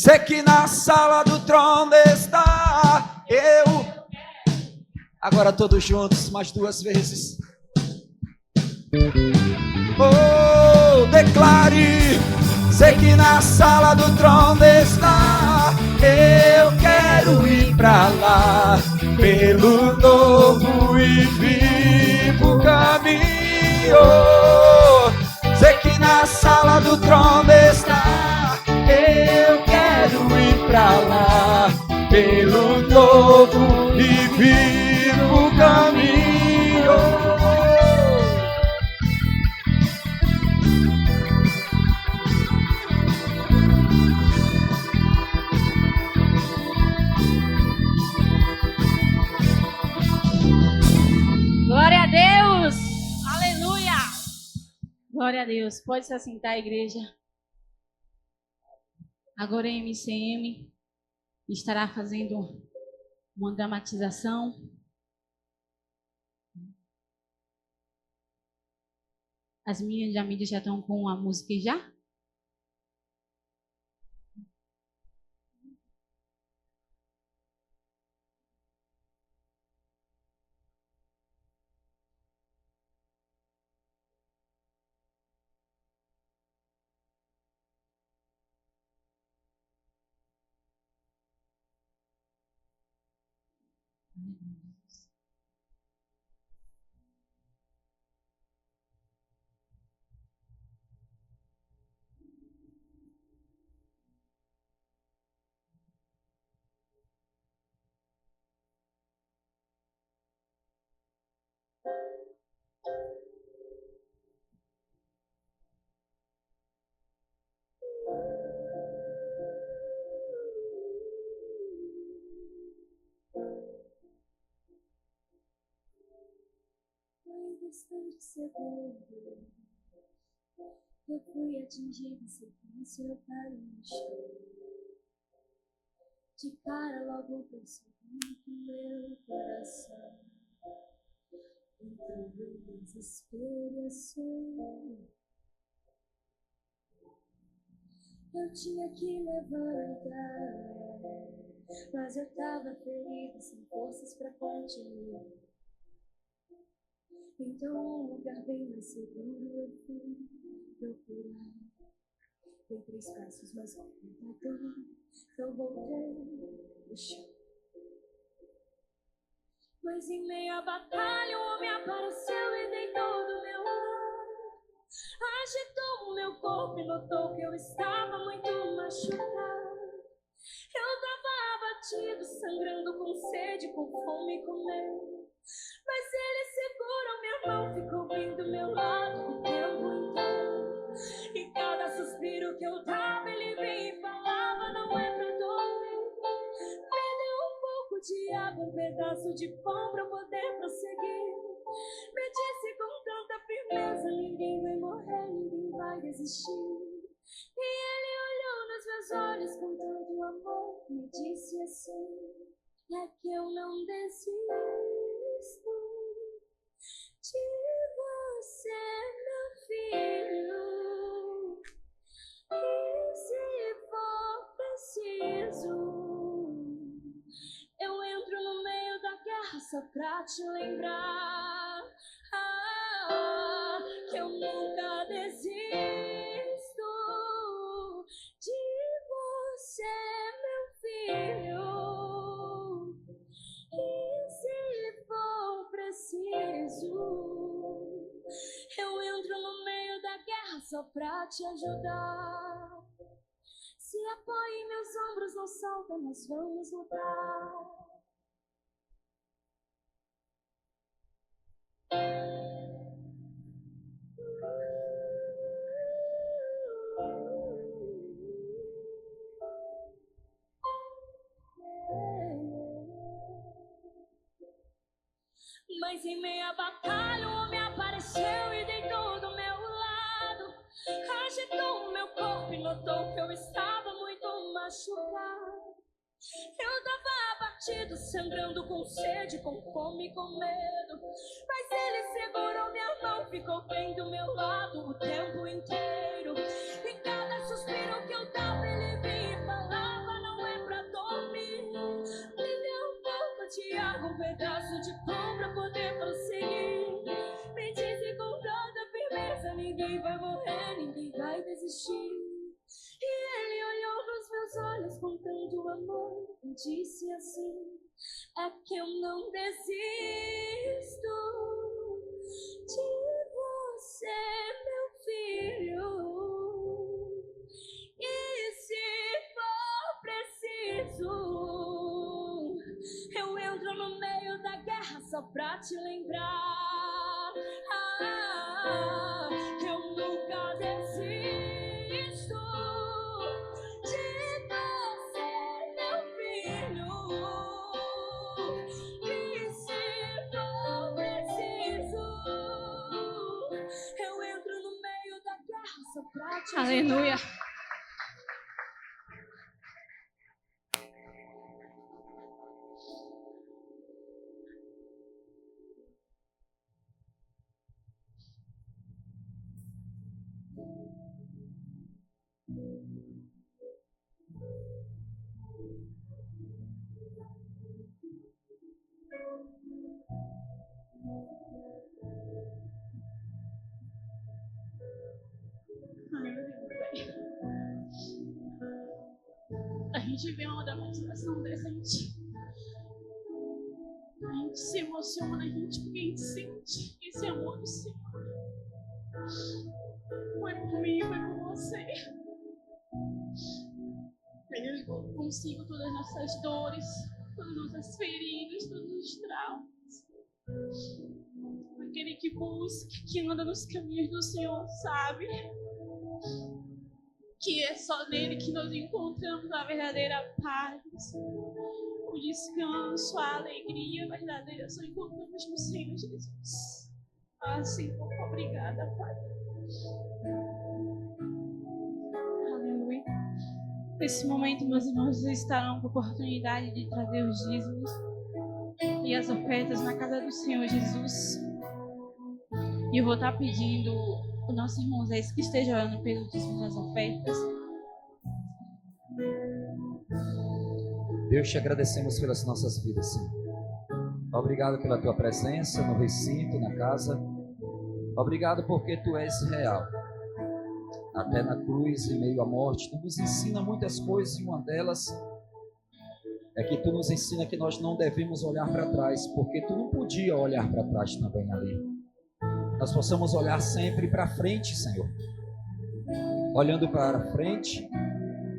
Sei que na sala do trono está eu. Agora todos juntos, mais 2 vezes. Oh, declare. Sei que na sala do trono está. Eu quero ir pra lá, pelo novo e vivo caminho. Sei que na sala do trono está. Eu quero ir pra lá, pelo novo e vivo caminho. Glória a Deus! Aleluia! Glória a Deus. Pode se assentar, igreja. Agora a MCM estará fazendo uma dramatização. As meninas da mídia já estão com a música já? Bastante segundo, eu fui atingido em sequência, eu caí no chão. De cara logo percebi que meu coração entrou em desespero. Eu tinha que levantar, mas eu tava ferido, sem forças pra continuar. Então um lugar bem mais seguro eu fui procurar. Dei 3 passos, mas com muita dor eu voltei no chão. Mas em meia batalha um homem apareceu e deitou do meu lado. Agitou o meu corpo e notou que eu estava muito machucado. Eu tava abatido, sangrando com sede, com fome e com medo. Mas ele segurou minha mão, ficou bem do meu lado o tempo inteiro. E cada suspiro que eu dava, ele vinha e falava: não é pra dormir. Me deu um pouco de água, um pedaço de pão pra poder prosseguir. Me disse com tanta firmeza: ninguém vai morrer, ninguém vai desistir. E ele olhou nos meus olhos com tanto amor, me disse assim: é que eu não desisto de você, meu filho. E se for preciso, eu entro no meio da guerra só pra te lembrar que eu nunca desisto de você, meu filho. E se for preciso, eu entro no meio da guerra só pra te ajudar. Se apoia em meus ombros, não solta, nós vamos lutar. Mas em meia batalha um homem apareceu e deitou do meu lado. Agitou o meu corpo e notou que eu estava muito machucado. Eu tava abatido, sangrando com sede, com fome e com medo. Mas ele segurou minha mão, ficou bem do meu lado o tempo inteiro. E cada suspiro que eu dava, ele vinha e falava: trago um pedaço de pão pra poder prosseguir. Me disse com tanta firmeza: ninguém vai morrer, ninguém vai desistir. E ele olhou nos meus olhos com tanto amor e disse assim: é que eu não desisto de você, meu filho. E se for preciso, eu entro no meio da guerra só pra te lembrar. Que eu nunca desisto de você, meu filho. E se for preciso, eu entro no meio da guerra só pra te lembrar. Aleluia. A gente vê uma demonstração dessa, a gente se emociona, a gente, porque a gente sente esse amor do Senhor. Foi por mim, foi por você. Ele levou consigo todas as nossas dores, todas as nossas feridas, todos os traumas. Aquele que busca, que anda nos caminhos do Senhor, sabe que é só nele que nós encontramos a verdadeira paz, o descanso, a alegria verdadeira. Só encontramos no Senhor Jesus. Ah, Senhor, obrigada, Pai. Aleluia. Nesse momento, meus irmãos, vocês estarão com a oportunidade de trazer os dízimos e as ofertas na casa do Senhor Jesus. E eu vou estar pedindo o nosso irmão Zé que esteja orando pelo dízimo das ofertas. Deus, te agradecemos pelas nossas vidas, Senhor. Obrigado pela tua presença no recinto, na casa. Obrigado porque tu és real. Até na cruz, em meio à morte, tu nos ensina muitas coisas, e uma delas é que tu nos ensina que nós não devemos olhar para trás, porque tu não podia olhar para trás também ali. Nós possamos olhar sempre para frente, Senhor. Olhando para frente,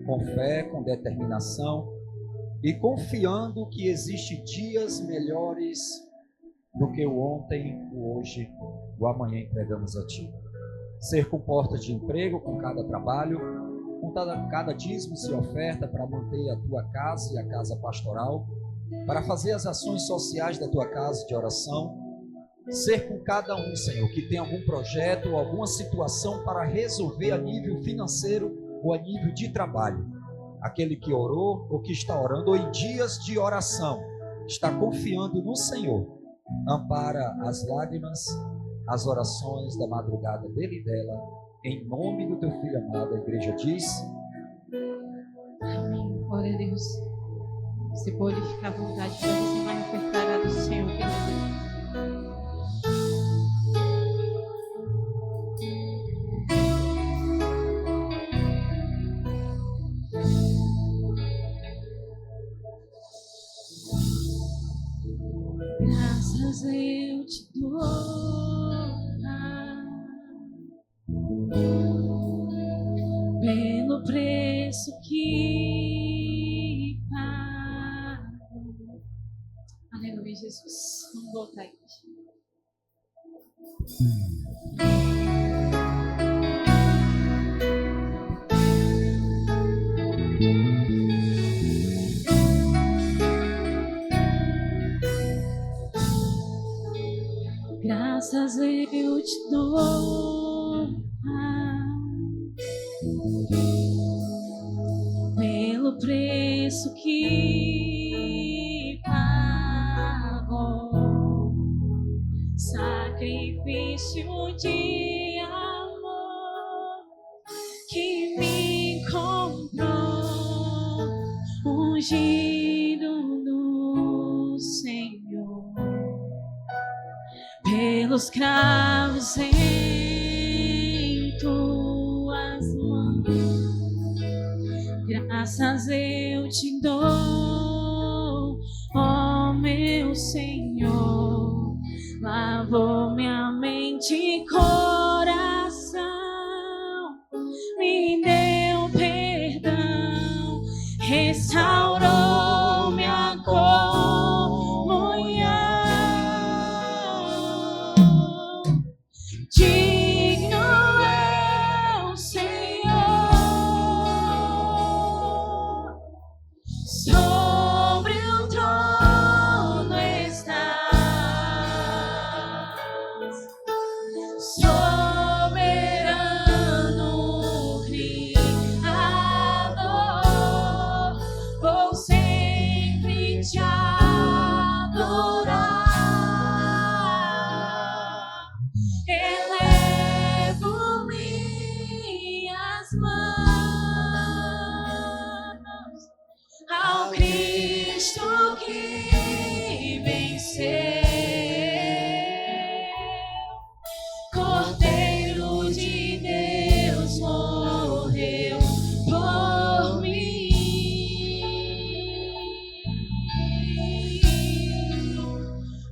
com fé, com determinação e confiando que existem dias melhores do que o ontem, o hoje, o amanhã entregamos a Ti. Ser com porta de emprego, com cada trabalho, com cada dízimo e oferta para manter a Tua casa e a casa pastoral, para fazer as ações sociais da Tua casa de oração. Ser com cada um, Senhor, que tem algum projeto ou alguma situação para resolver a nível financeiro ou a nível de trabalho. Aquele que orou ou que está orando ou em dias de oração, está confiando no Senhor. Ampara as lágrimas, as orações da madrugada dele e dela, em nome do Teu Filho amado. A igreja diz: amém. Glória a Deus. Você pode ficar à vontade para você manifestar do Senhor, querido. Graças eu te dou, pelo preço que pago. Aleluia, Jesus. Vamos voltar aí. Graças eu te dou, pelo preço que pagou, sacrifício de amor que me comprou, ungido do Senhor. pelos cravos em tuas mãos. Graças eu te dou, ó meu Senhor. Lavou minha mente e coração, me deu perdão, restaurou minha comunhão. Digno é o Senhor, sobre o trono estás, soberano Criador, vou sempre te adorar. Elevo minhas mãos ao Cristo que venceu, Cordeiro de Deus morreu por mim,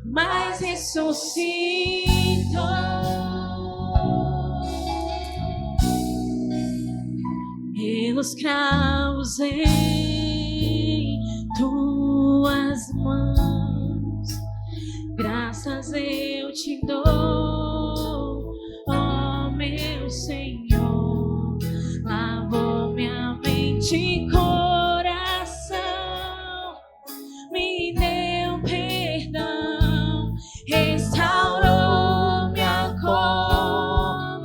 mas ressuscitou. Pelos cravos em tuas mãos, graças eu te dou, ó meu Senhor. Lavou minha mente e coração, me deu perdão, restaurou minha comunhão.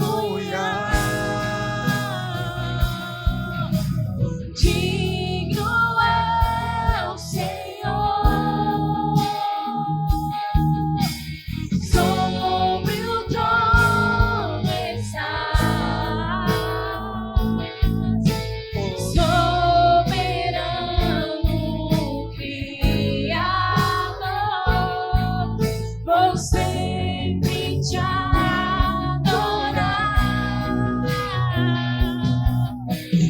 Digno é o Senhor, sobre o trono estás, soberano Criador, vou sempre te adorar.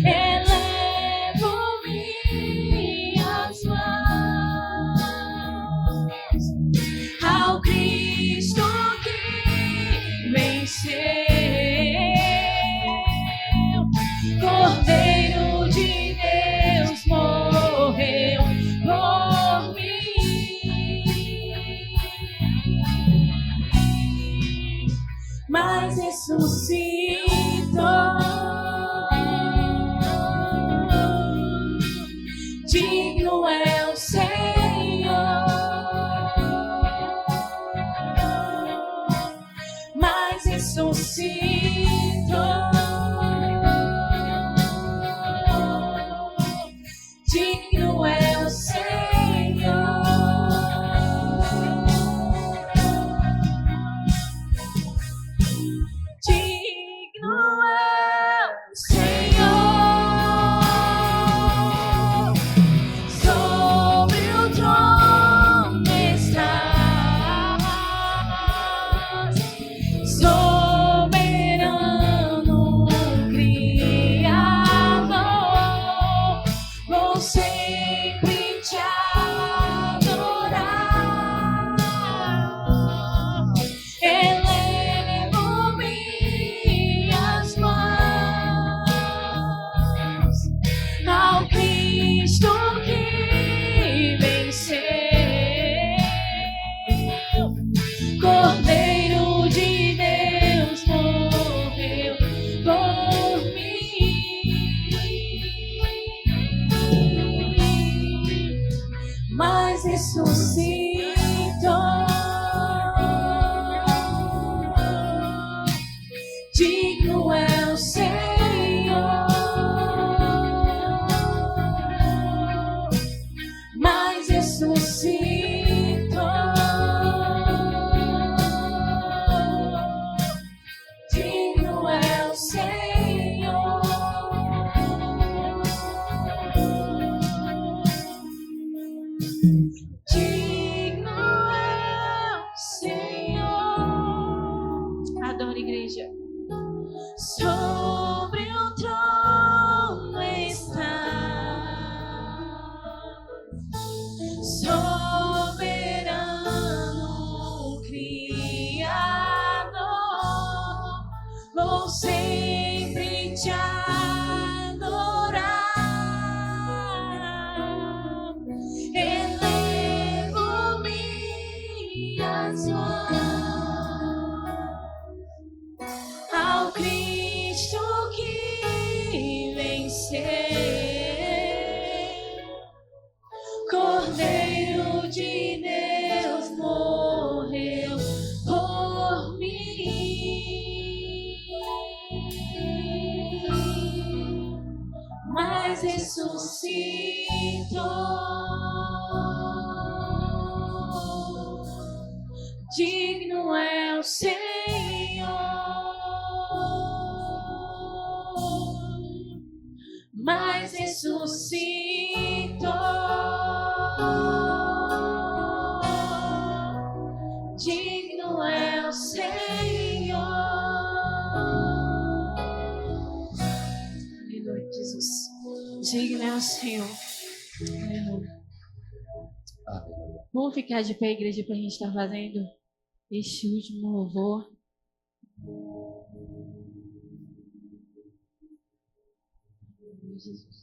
Elevo minhas mãos ao Cristo que venceu, Cordeiro de Deus morreu por mim, mas ressuscitou. Digno é o Senhor, mas ressuscitou. Digno é o Senhor, digno é o Senhor, sobre o trono estás, soberano Criador, vou sempre te adorar. Elevo minhas mãos ao Cristo que venceu, Cordeiro de Deus morreu por mim, mas ressuscitou. Digno é o Senhor, mas ressuscitou. Digno é o Senhor, digno mas ressuscitou. Digno é o Senhor, mas ressuscitou. Digno é o Senhor. Aleluia, Jesus. Digno é o Senhor. Aleluia. Aleluia. Vamos ficar de pé, igreja, para a gente estar fazendo este último louvor. Jesus.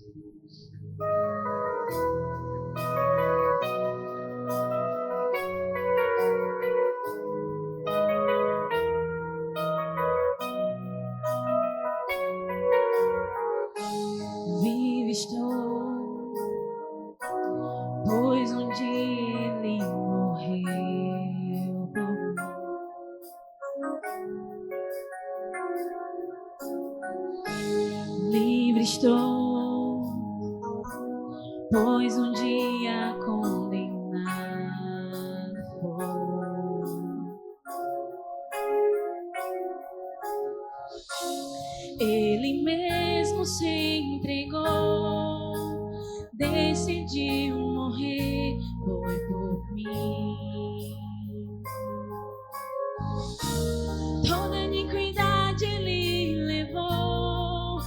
Vivo estou, pois um dia ele morreu por mim. Livre estou, pois um dia condenado foi. Ele mesmo se entregou, decidiu morrer, foi por mim. Toda iniquidade ele levou,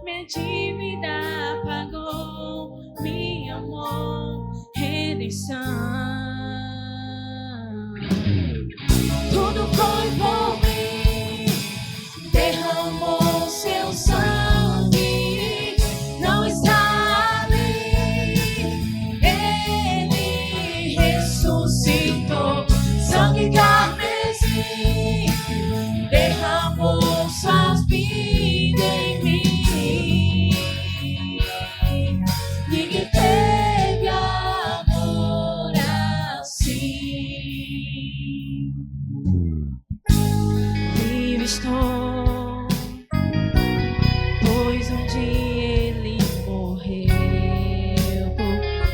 minha dívida pagou, me amou, redenção. Tudo foi por mim, derramou seu sangue, não está ali, ele ressuscitou, sangue carmesim, derramou suas vidas em mim. Ninguém teve amor assim. Vivo estou, pois um dia ele morreu por mim.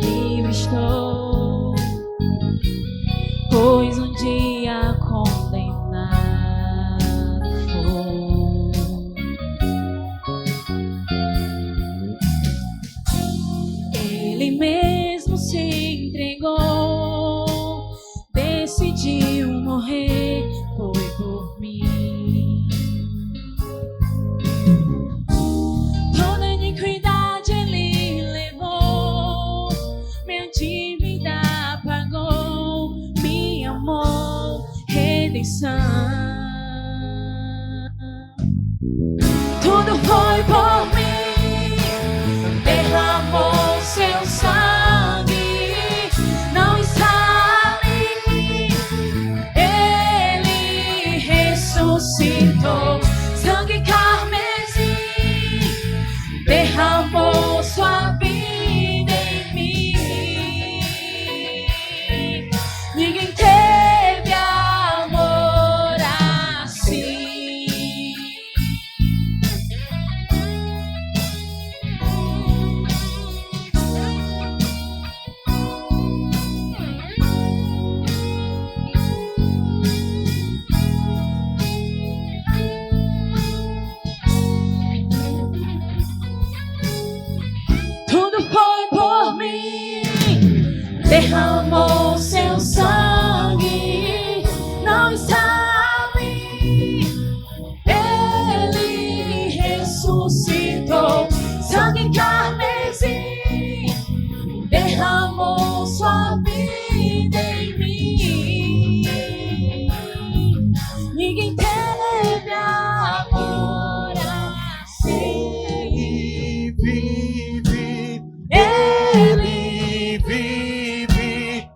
Livre estou, pois um dia condenado foi. Ele mesmo se entregou, decidiu morrer, foi por mim. Toda iniquidade ele levou, minha dívida pagou, me amou, redenção. Tudo foi por mim, derramou seu sangue, não está ali, ele ressuscitou, sangue carmesim, derramou sua vida em mim. Ninguém teve amor assim. Tudo foi por mim, derramou seu sangue, não está ali, ele ressuscitou, sangue carmesim, derramou sua vida em mim. Ninguém teve amor assim. Ele vive,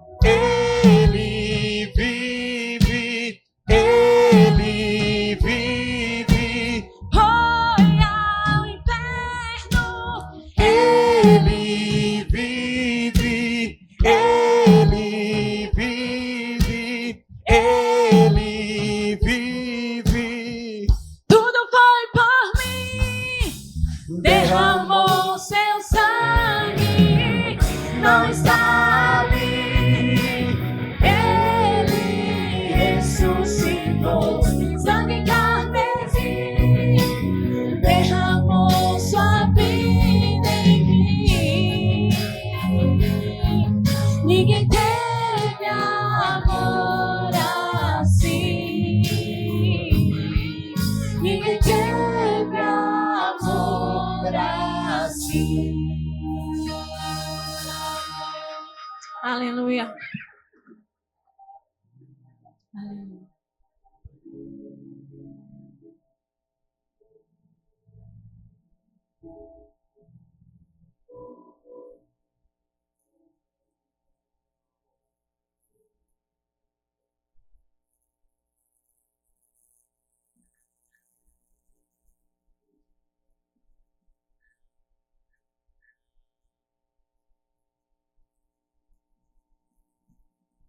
Aleluia. Aleluia.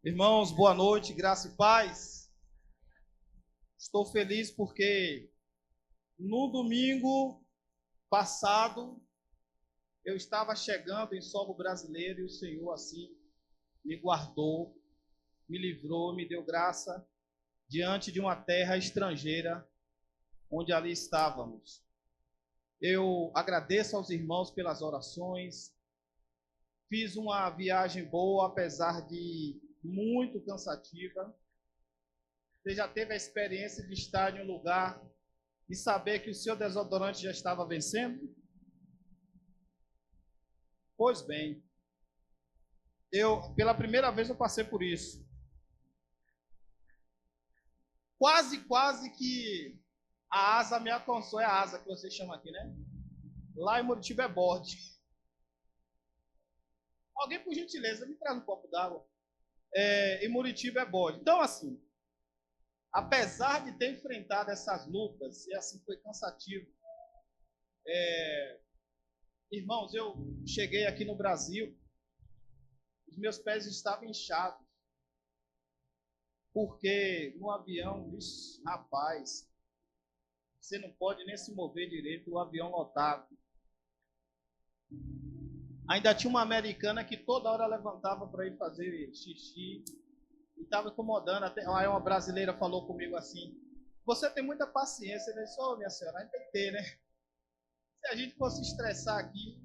Irmãos, boa noite, graça e paz. Estou feliz porque no domingo passado eu estava chegando em solo brasileiro e o Senhor assim me guardou, me livrou, me deu graça diante de uma terra estrangeira onde ali estávamos. Eu agradeço aos irmãos pelas orações. Fiz uma viagem boa, apesar de muito cansativa. Você já teve a experiência de estar em um lugar e saber que o seu desodorante já estava vencendo? Pois bem, pela primeira vez eu passei por isso. Quase que a asa me alcançou, é a asa que você chama aqui, né? Lá em Muritiba é bode. Alguém, por gentileza, me traz um copo d'água. Em Muritiba é bode. Então, assim, apesar de ter enfrentado essas lutas, e assim foi cansativo, irmãos, eu cheguei aqui no Brasil, os meus pés estavam inchados, porque no avião, rapaz, você não pode nem se mover direito, o avião lotado. Ainda tinha uma americana que toda hora levantava para ir fazer xixi e estava incomodando. Até aí uma brasileira falou comigo assim: você tem muita paciência. Eu disse: minha senhora, a gente tem que ter, né? Se a gente fosse estressar aqui.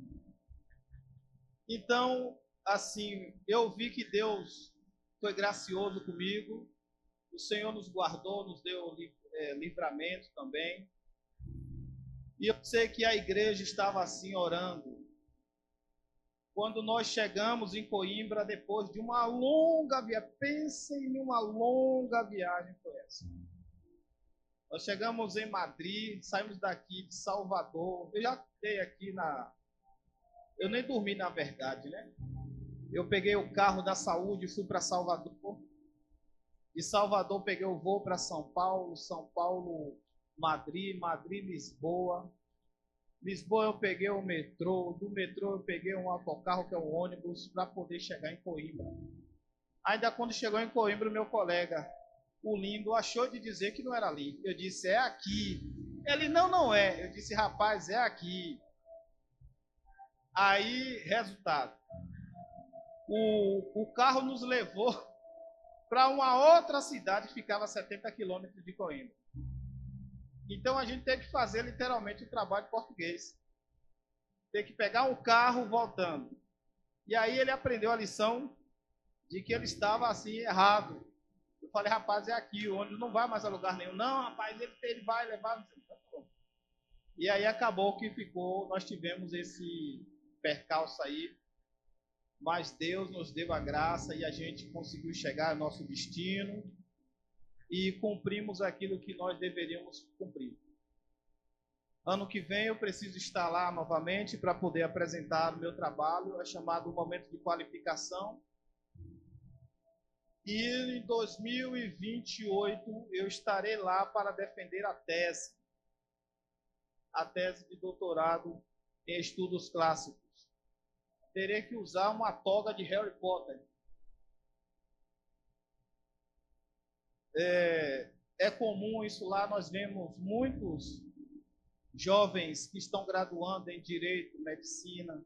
Então, assim, eu vi que Deus foi gracioso comigo. O Senhor nos guardou, nos deu livramento também. E eu sei que a igreja estava assim orando. Quando nós chegamos em Coimbra, depois de uma longa viagem, pensem em uma longa viagem foi essa. Nós chegamos em Madrid, saímos daqui de Salvador. Eu já fiquei aqui eu nem dormi na verdade, né? Eu peguei o carro da saúde e fui para Salvador. De Salvador peguei o voo para São Paulo, Madrid, Lisboa. Lisboa eu peguei o metrô, do metrô eu peguei um autocarro que é um ônibus para poder chegar em Coimbra. Ainda quando chegou em Coimbra, o meu colega, o lindo, achou de dizer que não era ali. Eu disse: é aqui. Ele: não é. Eu disse: rapaz, é aqui. Aí, resultado, o carro nos levou para uma outra cidade que ficava a 70 quilômetros de Coimbra. Então a gente teve que fazer literalmente o trabalho português. Ter que pegar um carro voltando. E aí ele aprendeu a lição de que ele estava assim errado. Eu falei: rapaz, é aqui, o ônibus não vai mais a lugar nenhum. Não, rapaz, ele vai levar. E aí acabou que nós tivemos esse percalço aí. Mas Deus nos deu a graça e a gente conseguiu chegar ao nosso destino. E cumprimos aquilo que nós deveríamos cumprir. Ano que vem eu preciso estar lá novamente para poder apresentar o meu trabalho, é chamado Momento de Qualificação. E em 2028 eu estarei lá para defender a tese de doutorado em estudos clássicos. Terei que usar uma toga de Harry Potter. É comum isso lá, nós vemos muitos jovens que estão graduando em Direito, Medicina,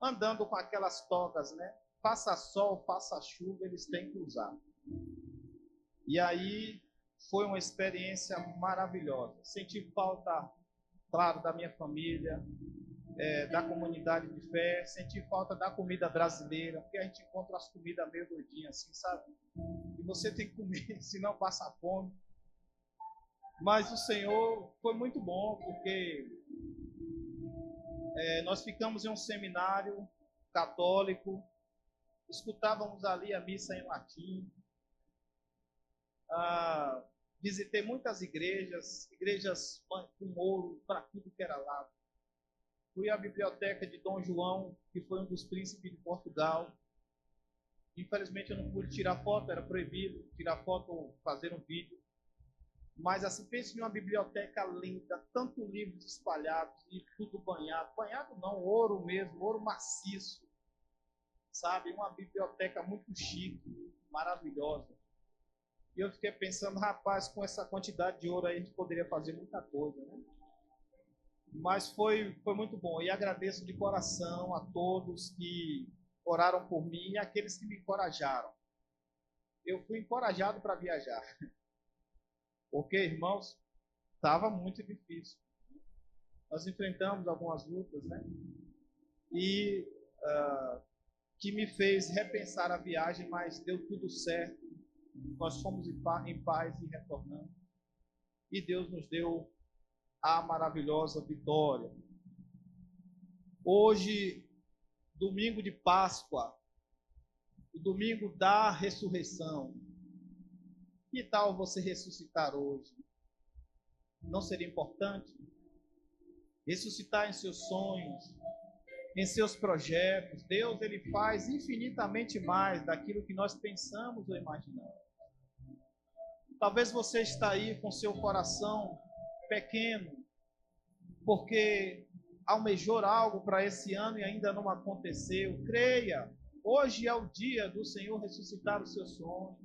andando com aquelas togas, né? Faça sol, faça chuva, eles têm que usar. E aí foi uma experiência maravilhosa. Senti falta, claro, da minha família, da comunidade de fé, senti falta da comida brasileira, porque a gente encontra as comidas meio doidinhas assim, sabe? E você tem que comer, senão passa fome. Mas o Senhor foi muito bom, porque Nós ficamos em um seminário católico, escutávamos ali a missa em latim. Visitei muitas igrejas com ouro para tudo que era lado. Fui à biblioteca de Dom João, que foi um dos príncipes de Portugal. Infelizmente eu não pude tirar foto, era proibido tirar foto ou fazer um vídeo. Mas assim, pense em uma biblioteca linda, tanto livros espalhados e tudo banhado. Banhado não, ouro mesmo, ouro maciço. Sabe? Uma biblioteca muito chique, maravilhosa. E eu fiquei pensando, rapaz, com essa quantidade de ouro aí a gente poderia fazer muita coisa, né? Mas foi muito bom. E agradeço de coração a todos que oraram por mim e aqueles que me encorajaram. Eu fui encorajado para viajar. Porque, irmãos, estava muito difícil. Nós enfrentamos algumas lutas, né? E que me fez repensar a viagem, mas deu tudo certo. Nós fomos em paz e retornamos. E Deus nos deu a maravilhosa vitória. Hoje, domingo de Páscoa, o domingo da ressurreição. Que tal você ressuscitar hoje? Não seria importante? Ressuscitar em seus sonhos, em seus projetos. Deus, ele faz infinitamente mais daquilo que nós pensamos ou imaginamos. Talvez você está aí com seu coração pequeno, porque almejou algo para esse ano e ainda não aconteceu. Creia, hoje é o dia do Senhor ressuscitar os seus sonhos.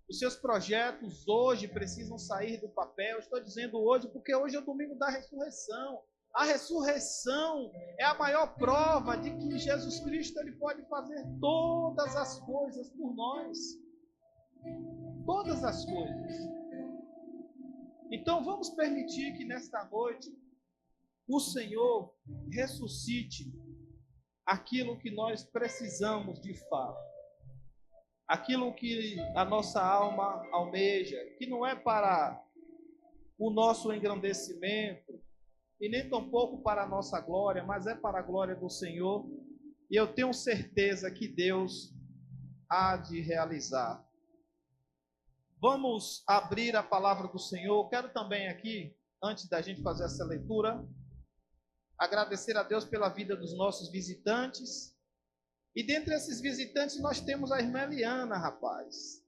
Os seus projetos hoje precisam sair do papel. Estou dizendo hoje porque hoje é o domingo da ressurreição. A ressurreição é a maior prova de que Jesus Cristo ele pode fazer todas as coisas por nós. Todas as coisas. Então vamos permitir que nesta noite o Senhor ressuscite aquilo que nós precisamos de fato. Aquilo que a nossa alma almeja, que não é para o nosso engrandecimento, e nem tampouco para a nossa glória, mas é para a glória do Senhor, e eu tenho certeza que Deus há de realizar. Vamos abrir a palavra do Senhor. Quero também aqui, antes da gente fazer essa leitura, agradecer a Deus pela vida dos nossos visitantes. E dentre esses visitantes nós temos a irmã Eliana, rapaz.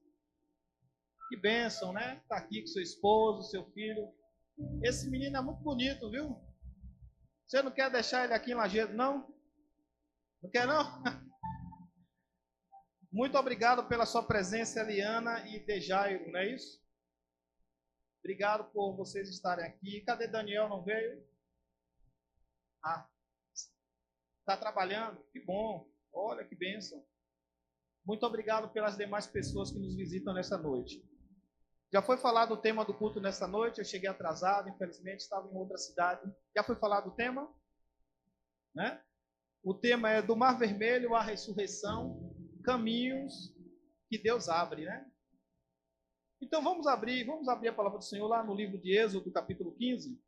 Que bênção, né? Está aqui com seu esposo, seu filho. Esse menino é muito bonito, viu? Você não quer deixar ele aqui em Lajeado, não? Não quer, não? Muito obrigado pela sua presença, Eliana e Dejairo, não é isso? Obrigado por vocês estarem aqui. Cadê Daniel? Não veio? Está trabalhando? Que bom. Olha que bênção. Muito obrigado pelas demais pessoas que nos visitam nessa noite. Já foi falado o tema do culto nessa noite. Eu cheguei atrasado, infelizmente, estava em outra cidade. Já foi falado o tema? Né? O tema é do Mar Vermelho à ressurreição, caminhos que Deus abre, né? Então vamos abrir a palavra do Senhor lá no livro de Êxodo, capítulo 15.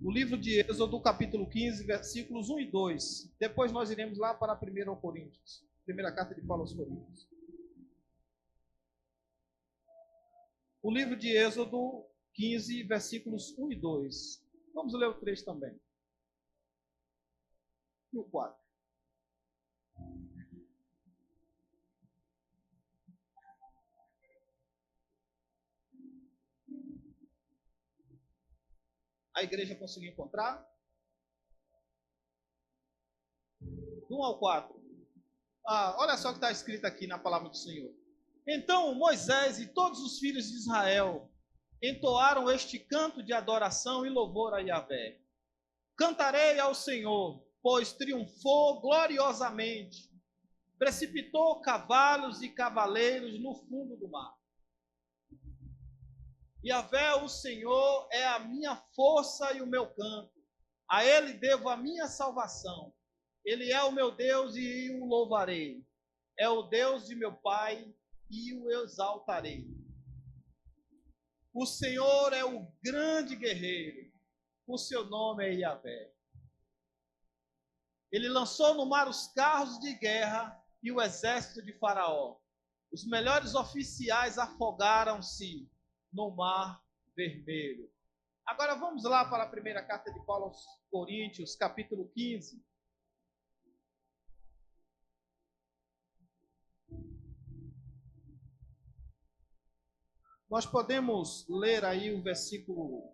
O livro de Êxodo, capítulo 15, versículos 1 e 2. Depois nós iremos lá para 1 Coríntios. Primeira carta de Paulo aos Coríntios. O livro de Êxodo 15, versículos 1 e 2. Vamos ler o 3 também. E o 4. A igreja conseguiu encontrar? Do 1 ao 4. Olha só o que está escrito aqui na palavra do Senhor. Então Moisés e todos os filhos de Israel entoaram este canto de adoração e louvor a Yahvé. Cantarei ao Senhor, pois triunfou gloriosamente. Precipitou cavalos e cavaleiros no fundo do mar. Yahvé, o Senhor, é a minha força e o meu canto. A Ele devo a minha salvação. Ele é o meu Deus e o louvarei. É o Deus de meu Pai e o exaltarei. O Senhor é o grande guerreiro. o seu nome é Yahvé. Ele lançou no mar os carros de guerra e o exército de Faraó. Os melhores oficiais afogaram-se no mar vermelho. Agora vamos lá para a primeira carta de Paulo aos Coríntios, capítulo 15. Nós podemos ler aí o versículo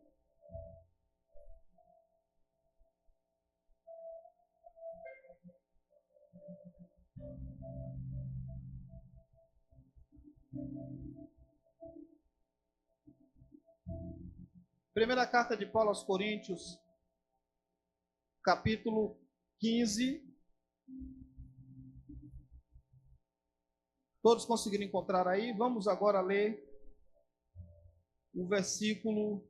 1ª carta de Paulo aos Coríntios, capítulo 15. Todos conseguiram encontrar aí? Vamos agora ler o versículo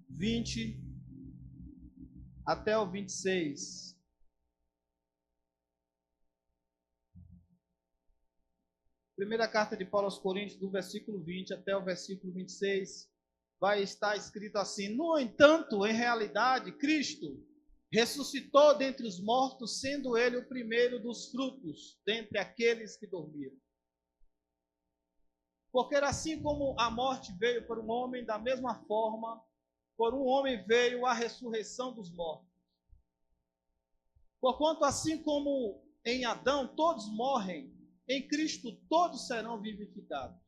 20 até o 26. Primeira carta de Paulo aos Coríntios, do versículo 20 até o versículo 26, vai estar escrito assim: no entanto, em realidade, Cristo ressuscitou dentre os mortos, sendo ele o primeiro dos frutos dentre aqueles que dormiram. Porque assim como a morte veio por um homem, da mesma forma, por um homem veio a ressurreição dos mortos. Porquanto assim como em Adão todos morrem, em Cristo todos serão vivificados.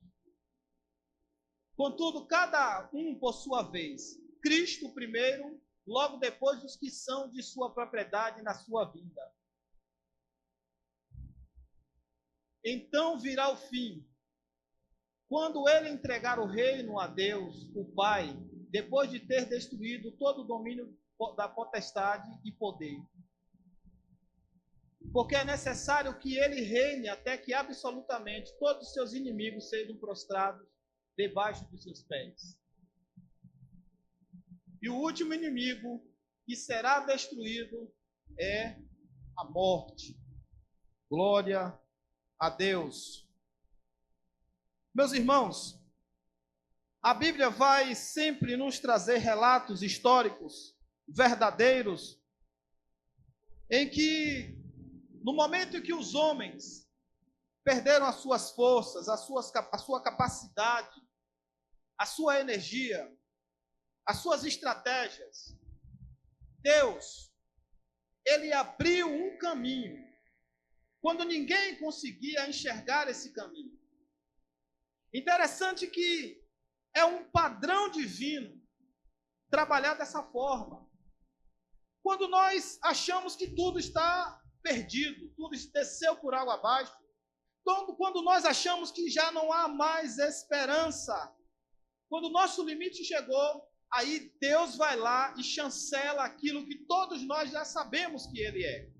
Contudo, cada um por sua vez. Cristo primeiro, logo depois os que são de sua propriedade na sua vinda. Então virá o fim, quando ele entregar o reino a Deus, o Pai, depois de ter destruído todo o domínio da potestade e poder. Porque é necessário que ele reine até que absolutamente todos os seus inimigos sejam prostrados debaixo dos seus pés. E o último inimigo que será destruído é a morte. Glória a Deus. Meus irmãos, a Bíblia vai sempre nos trazer relatos históricos, verdadeiros, em que no momento em que os homens perderam as suas forças, a sua capacidade, a sua energia, as suas estratégias, Deus, ele abriu um caminho, quando ninguém conseguia enxergar esse caminho. Interessante que é um padrão divino trabalhar dessa forma. Quando nós achamos que tudo está perdido, tudo desceu por água abaixo, quando nós achamos que já não há mais esperança, quando o nosso limite chegou, aí Deus vai lá e chancela aquilo que todos nós já sabemos que Ele é.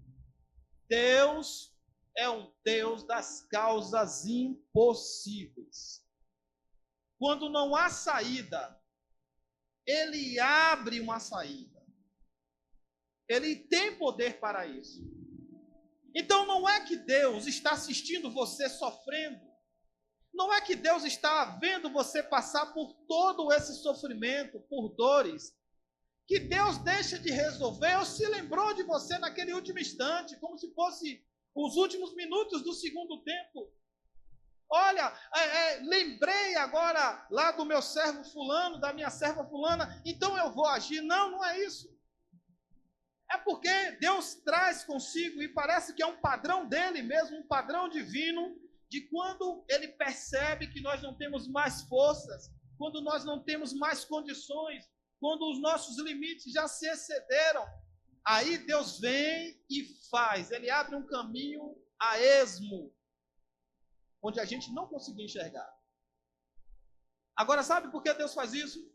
Deus é um Deus das causas impossíveis. Quando não há saída, Ele abre uma saída. Ele tem poder para isso. Então não é que Deus está assistindo você sofrendo. Não é que Deus está vendo você passar por todo esse sofrimento, por dores, que Deus deixa de resolver ou se lembrou de você naquele último instante, como se fosse os últimos minutos do segundo tempo. Olha, lembrei agora lá do meu servo fulano, da minha serva fulana, então eu vou agir. Não, não é isso. É porque Deus traz consigo, e parece que é um padrão dele mesmo, um padrão divino, de quando ele percebe que nós não temos mais forças, quando nós não temos mais condições, quando os nossos limites já se excederam, aí Deus vem e faz, ele abre um caminho a esmo, onde a gente não conseguia enxergar. Agora, sabe por que Deus faz isso?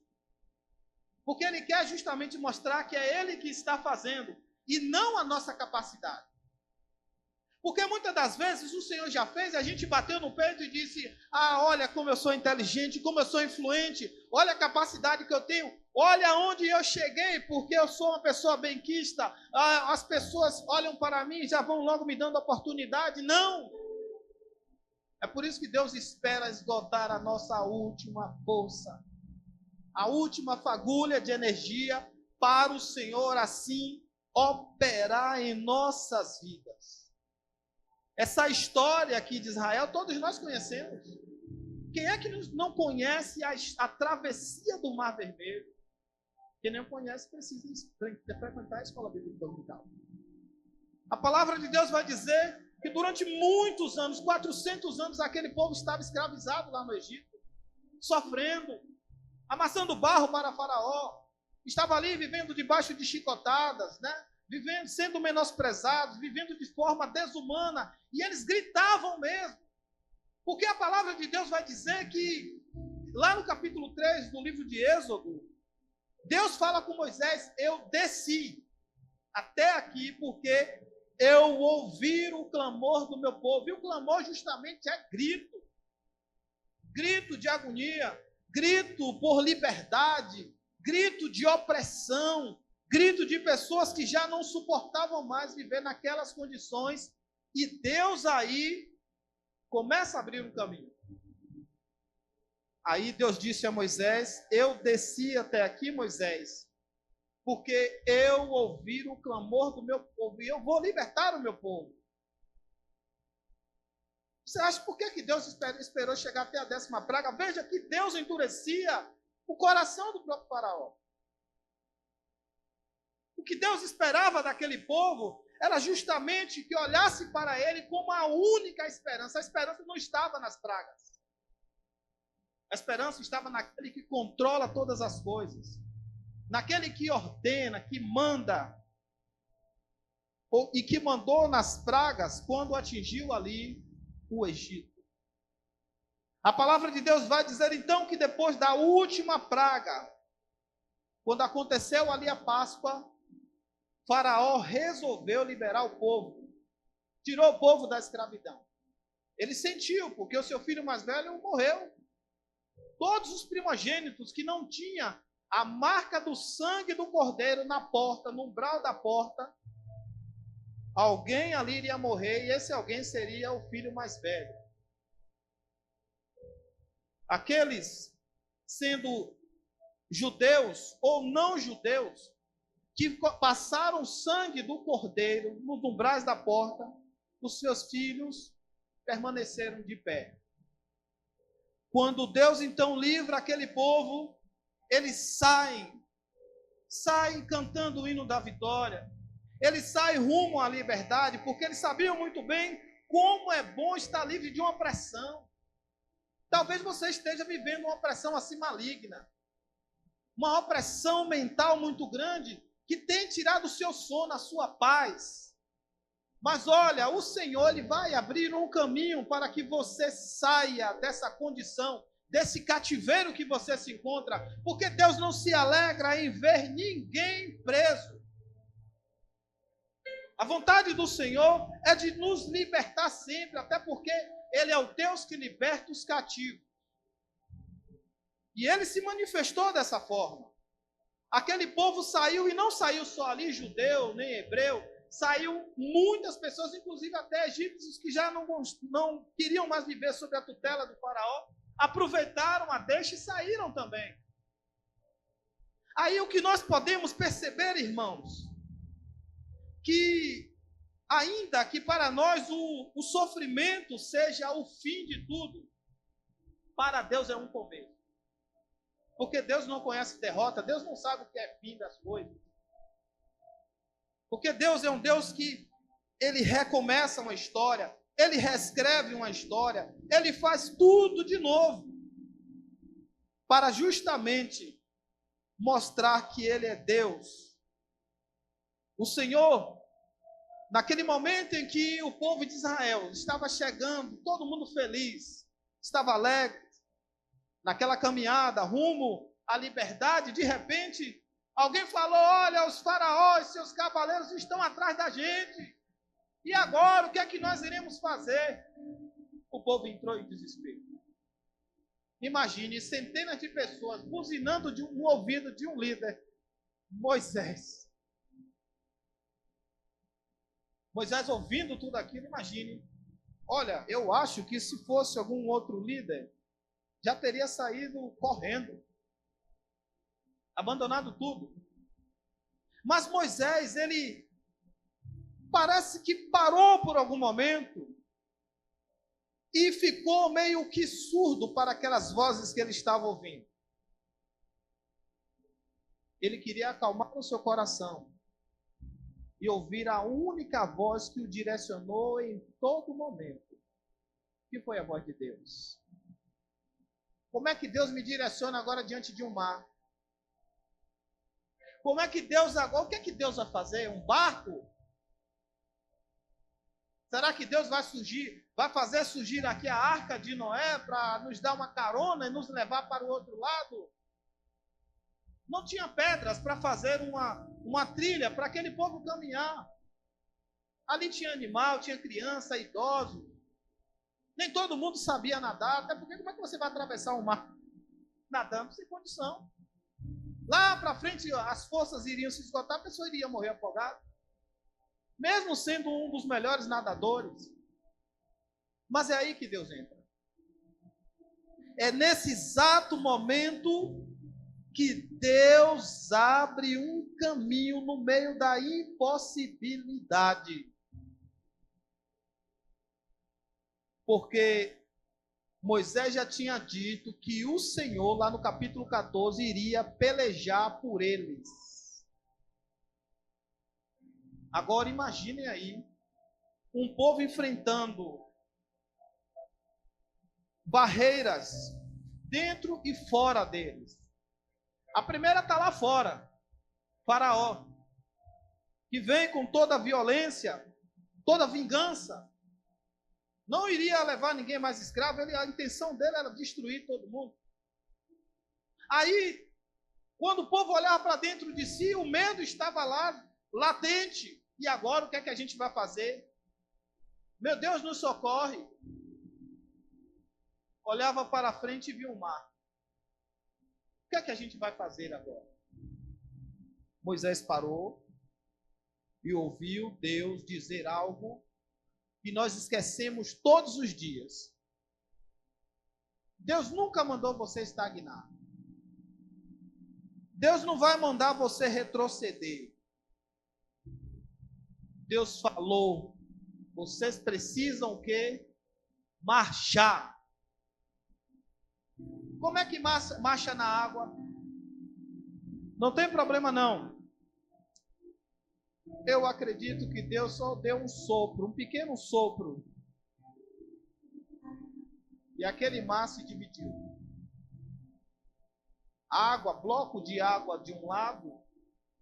Porque Ele quer justamente mostrar que é Ele que está fazendo, e não a nossa capacidade. Porque muitas das vezes o Senhor já fez, a gente bateu no peito e disse: olha como eu sou inteligente, como eu sou influente, olha a capacidade que eu tenho, olha onde eu cheguei, porque eu sou uma pessoa benquista, as pessoas olham para mim e já vão logo me dando oportunidade. Não! É por isso que Deus espera esgotar a nossa última força, a última fagulha de energia, para o Senhor assim operar em nossas vidas. Essa história aqui de Israel, todos nós conhecemos. Quem é que não conhece a travessia do Mar Vermelho? Quem não conhece precisa frequentar a escola bíblica dominical. A palavra de Deus vai dizer que durante muitos anos, 400 anos, aquele povo estava escravizado lá no Egito, sofrendo, amassando barro para Faraó, estava ali vivendo debaixo de chicotadas, vivendo, sendo menosprezados, vivendo de forma desumana, e eles gritavam mesmo, porque a palavra de Deus vai dizer que, lá no capítulo 3 do livro de Êxodo, Deus fala com Moisés: eu desci até aqui porque eu ouvi o clamor do meu povo. E o clamor justamente é grito. Grito de agonia, grito por liberdade, grito de opressão, grito de pessoas que já não suportavam mais viver naquelas condições. E Deus aí começa a abrir um caminho. Aí Deus disse a Moisés: eu desci até aqui, Moisés, porque eu ouvi o clamor do meu povo e eu vou libertar o meu povo. Você acha por que Deus esperou chegar até a 10ª praga? Veja que Deus endurecia o coração do próprio Faraó. O que Deus esperava daquele povo era justamente que olhasse para ele como a única esperança. A esperança não estava nas pragas. A esperança estava naquele que controla todas as coisas, naquele que ordena, que manda, e que mandou nas pragas quando atingiu ali o Egito. A palavra de Deus vai dizer então que depois da última praga, quando aconteceu ali a Páscoa, Faraó resolveu liberar o povo, tirou o povo da escravidão. Ele sentiu, porque o seu filho mais velho morreu. Todos os primogênitos que não tinham a marca do sangue do cordeiro na porta, no umbral da porta, alguém ali iria morrer, e esse alguém seria o filho mais velho. Aqueles, sendo judeus ou não judeus, que passaram o sangue do cordeiro nos umbrais da porta, os seus filhos permaneceram de pé. Quando Deus então livra aquele povo, eles saem cantando o hino da vitória. Eles saem rumo à liberdade, porque eles sabiam muito bem como é bom estar livre de uma opressão. Talvez você esteja vivendo uma opressão assim maligna, uma opressão mental muito grande, que tem tirado o seu sono, a sua paz. Mas olha, o Senhor ele vai abrir um caminho para que você saia dessa condição, desse cativeiro que você se encontra, porque Deus não se alegra em ver ninguém preso. A vontade do Senhor é de nos libertar sempre, até porque Ele é o Deus que liberta os cativos. E Ele se manifestou dessa forma. Aquele povo saiu, e não saiu só ali judeu, nem hebreu, saiu muitas pessoas, inclusive até egípcios, que já não queriam mais viver sob a tutela do faraó, aproveitaram a deixa e saíram também. Aí o que nós podemos perceber, irmãos, que ainda que para nós o sofrimento seja o fim de tudo, para Deus é um começo. Porque Deus não conhece derrota, Deus não sabe o que é fim das coisas. Porque Deus é um Deus que Ele recomeça uma história, Ele reescreve uma história, Ele faz tudo de novo, para justamente mostrar que Ele é Deus. O Senhor, naquele momento em que o povo de Israel estava chegando, todo mundo feliz, estava alegre, naquela caminhada rumo à liberdade, de repente, alguém falou: olha, os faraós, seus cavaleiros estão atrás da gente. E agora, o que é que nós iremos fazer? O povo entrou em desespero. Imagine centenas de pessoas buzinando no ouvido de um líder, Moisés. Moisés ouvindo tudo aquilo, imagine. Olha, eu acho que se fosse algum outro líder, já teria saído correndo, abandonado tudo. Mas Moisés, ele parece que parou por algum momento e ficou meio que surdo para aquelas vozes que ele estava ouvindo. Ele queria acalmar o seu coração e ouvir a única voz que o direcionou em todo momento, que foi a voz de Deus. Como é que Deus me direciona agora diante de um mar? Como é que Deus agora, o que é que Deus vai fazer? Um barco? Será que Deus vai fazer surgir aqui a arca de Noé para nos dar uma carona e nos levar para o outro lado? Não tinha pedras para fazer uma trilha para aquele povo caminhar. Ali tinha animal, tinha criança, idoso. Nem todo mundo sabia nadar, até porque como é que você vai atravessar o mar? Nadando sem condição. Lá para frente as forças iriam se esgotar, a pessoa iria morrer afogada. Mesmo sendo um dos melhores nadadores. Mas é aí que Deus entra. É nesse exato momento que Deus abre um caminho no meio da impossibilidade. Porque Moisés já tinha dito que o Senhor, lá no capítulo 14, iria pelejar por eles. Agora imaginem aí, um povo enfrentando barreiras dentro e fora deles. A primeira está lá fora, Faraó, que vem com toda a violência, toda a vingança. Não iria levar ninguém mais escravo, a intenção dele era destruir todo mundo. Aí, quando o povo olhava para dentro de si, o medo estava lá, latente. E agora o que é que a gente vai fazer? Meu Deus, nos socorre. Olhava para frente e viu o mar. O que é que a gente vai fazer agora? Moisés parou e ouviu Deus dizer algo que nós esquecemos todos os dias. Deus nunca mandou você estagnar. Deus não vai mandar você retroceder. Deus falou, vocês precisam o quê? Marchar. Como é que marcha na água? Não tem problema não. Eu acredito que Deus só deu um sopro, um pequeno sopro. E aquele mar se dividiu. Água, bloco de água de um lado,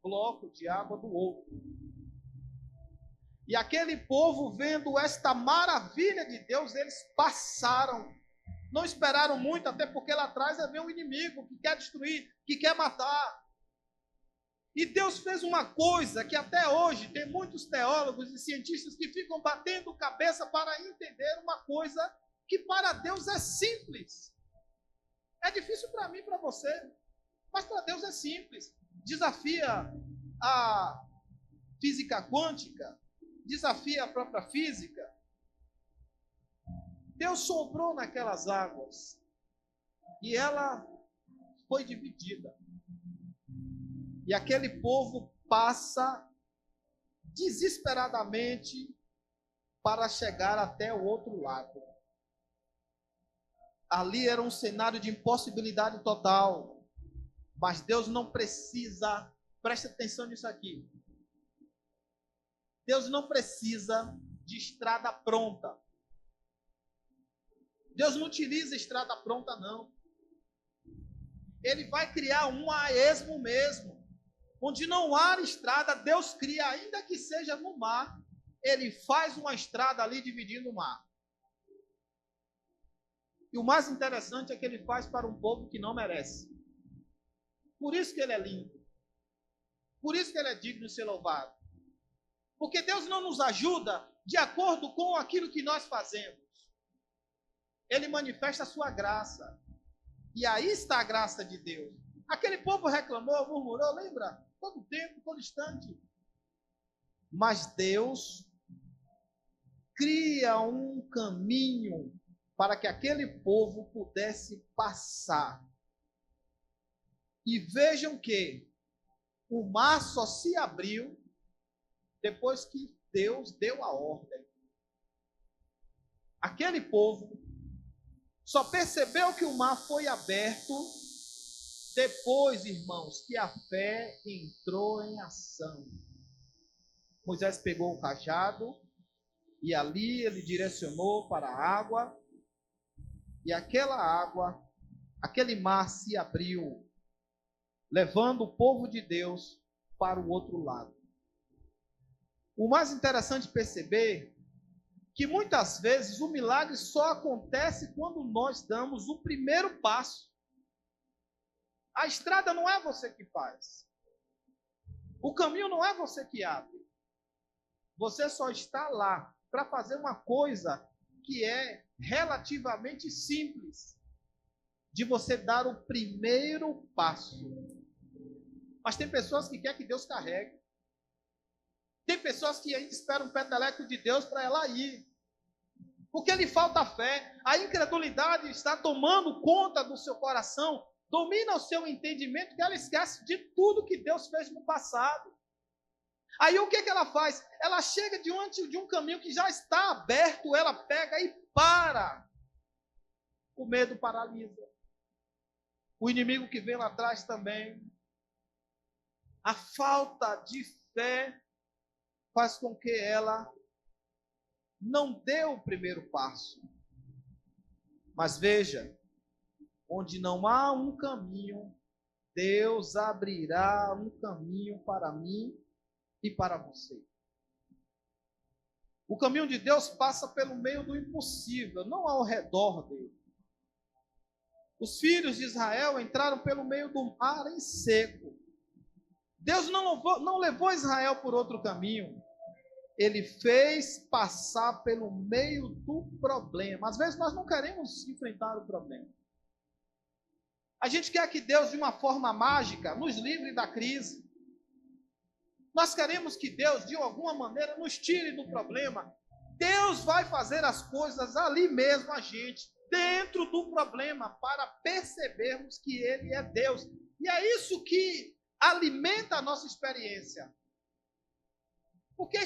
bloco de água do outro. E aquele povo, vendo esta maravilha de Deus, eles passaram. Não esperaram muito, até porque lá atrás havia um inimigo que quer destruir, que quer matar. E Deus fez uma coisa que até hoje tem muitos teólogos e cientistas que ficam batendo cabeça para entender uma coisa que para Deus é simples. É difícil para mim e para você, mas para Deus é simples. Desafia a física quântica, desafia a própria física. Deus soprou naquelas águas e ela foi dividida. E aquele povo passa desesperadamente para chegar até o outro lado. Ali era um cenário de impossibilidade total. Mas Deus não precisa, preste atenção nisso aqui. Deus não precisa de estrada pronta. Deus não utiliza estrada pronta, não. Ele vai criar uma a esmo mesmo. Onde não há estrada, Deus cria, ainda que seja no mar. Ele faz uma estrada ali dividindo o mar. E o mais interessante é que ele faz para um povo que não merece. Por isso que ele é lindo. Por isso que ele é digno de ser louvado. Porque Deus não nos ajuda de acordo com aquilo que nós fazemos. Ele manifesta a sua graça. E aí está a graça de Deus. Aquele povo reclamou, murmurou, lembra? Todo tempo, todo instante. Mas Deus cria um caminho para que aquele povo pudesse passar. E vejam que o mar só se abriu depois que Deus deu a ordem. Aquele povo só percebeu que o mar foi aberto depois, irmãos, que a fé entrou em ação. Moisés pegou o cajado e ali ele direcionou para a água, e aquela água, aquele mar se abriu, levando o povo de Deus para o outro lado. O mais interessante perceber que muitas vezes o milagre só acontece quando nós damos o primeiro passo. A estrada não é você que faz. O caminho não é você que abre. Você só está lá para fazer uma coisa que é relativamente simples, de você dar o primeiro passo. Mas tem pessoas que querem que Deus carregue. Tem pessoas que ainda esperam um peteleco de Deus para ela ir. Porque lhe falta fé. A incredulidade está tomando conta do seu coração, domina o seu entendimento, que ela esquece de tudo que Deus fez no passado. Aí o que ela faz? Ela chega diante de um caminho que já está aberto, ela pega e para. O medo paralisa. O inimigo que vem lá atrás também. A falta de fé faz com que ela não dê o primeiro passo. Mas veja, onde não há um caminho, Deus abrirá um caminho para mim e para você. O caminho de Deus passa pelo meio do impossível, não ao redor dele. Os filhos de Israel entraram pelo meio do mar em seco. Deus não levou Israel por outro caminho. Ele fez passar pelo meio do problema. Às vezes nós não queremos enfrentar o problema. A gente quer que Deus, de uma forma mágica, nos livre da crise. Nós queremos que Deus, de alguma maneira, nos tire do problema. Deus vai fazer as coisas ali mesmo, a gente, dentro do problema, para percebermos que Ele é Deus. E é isso que alimenta a nossa experiência. Porque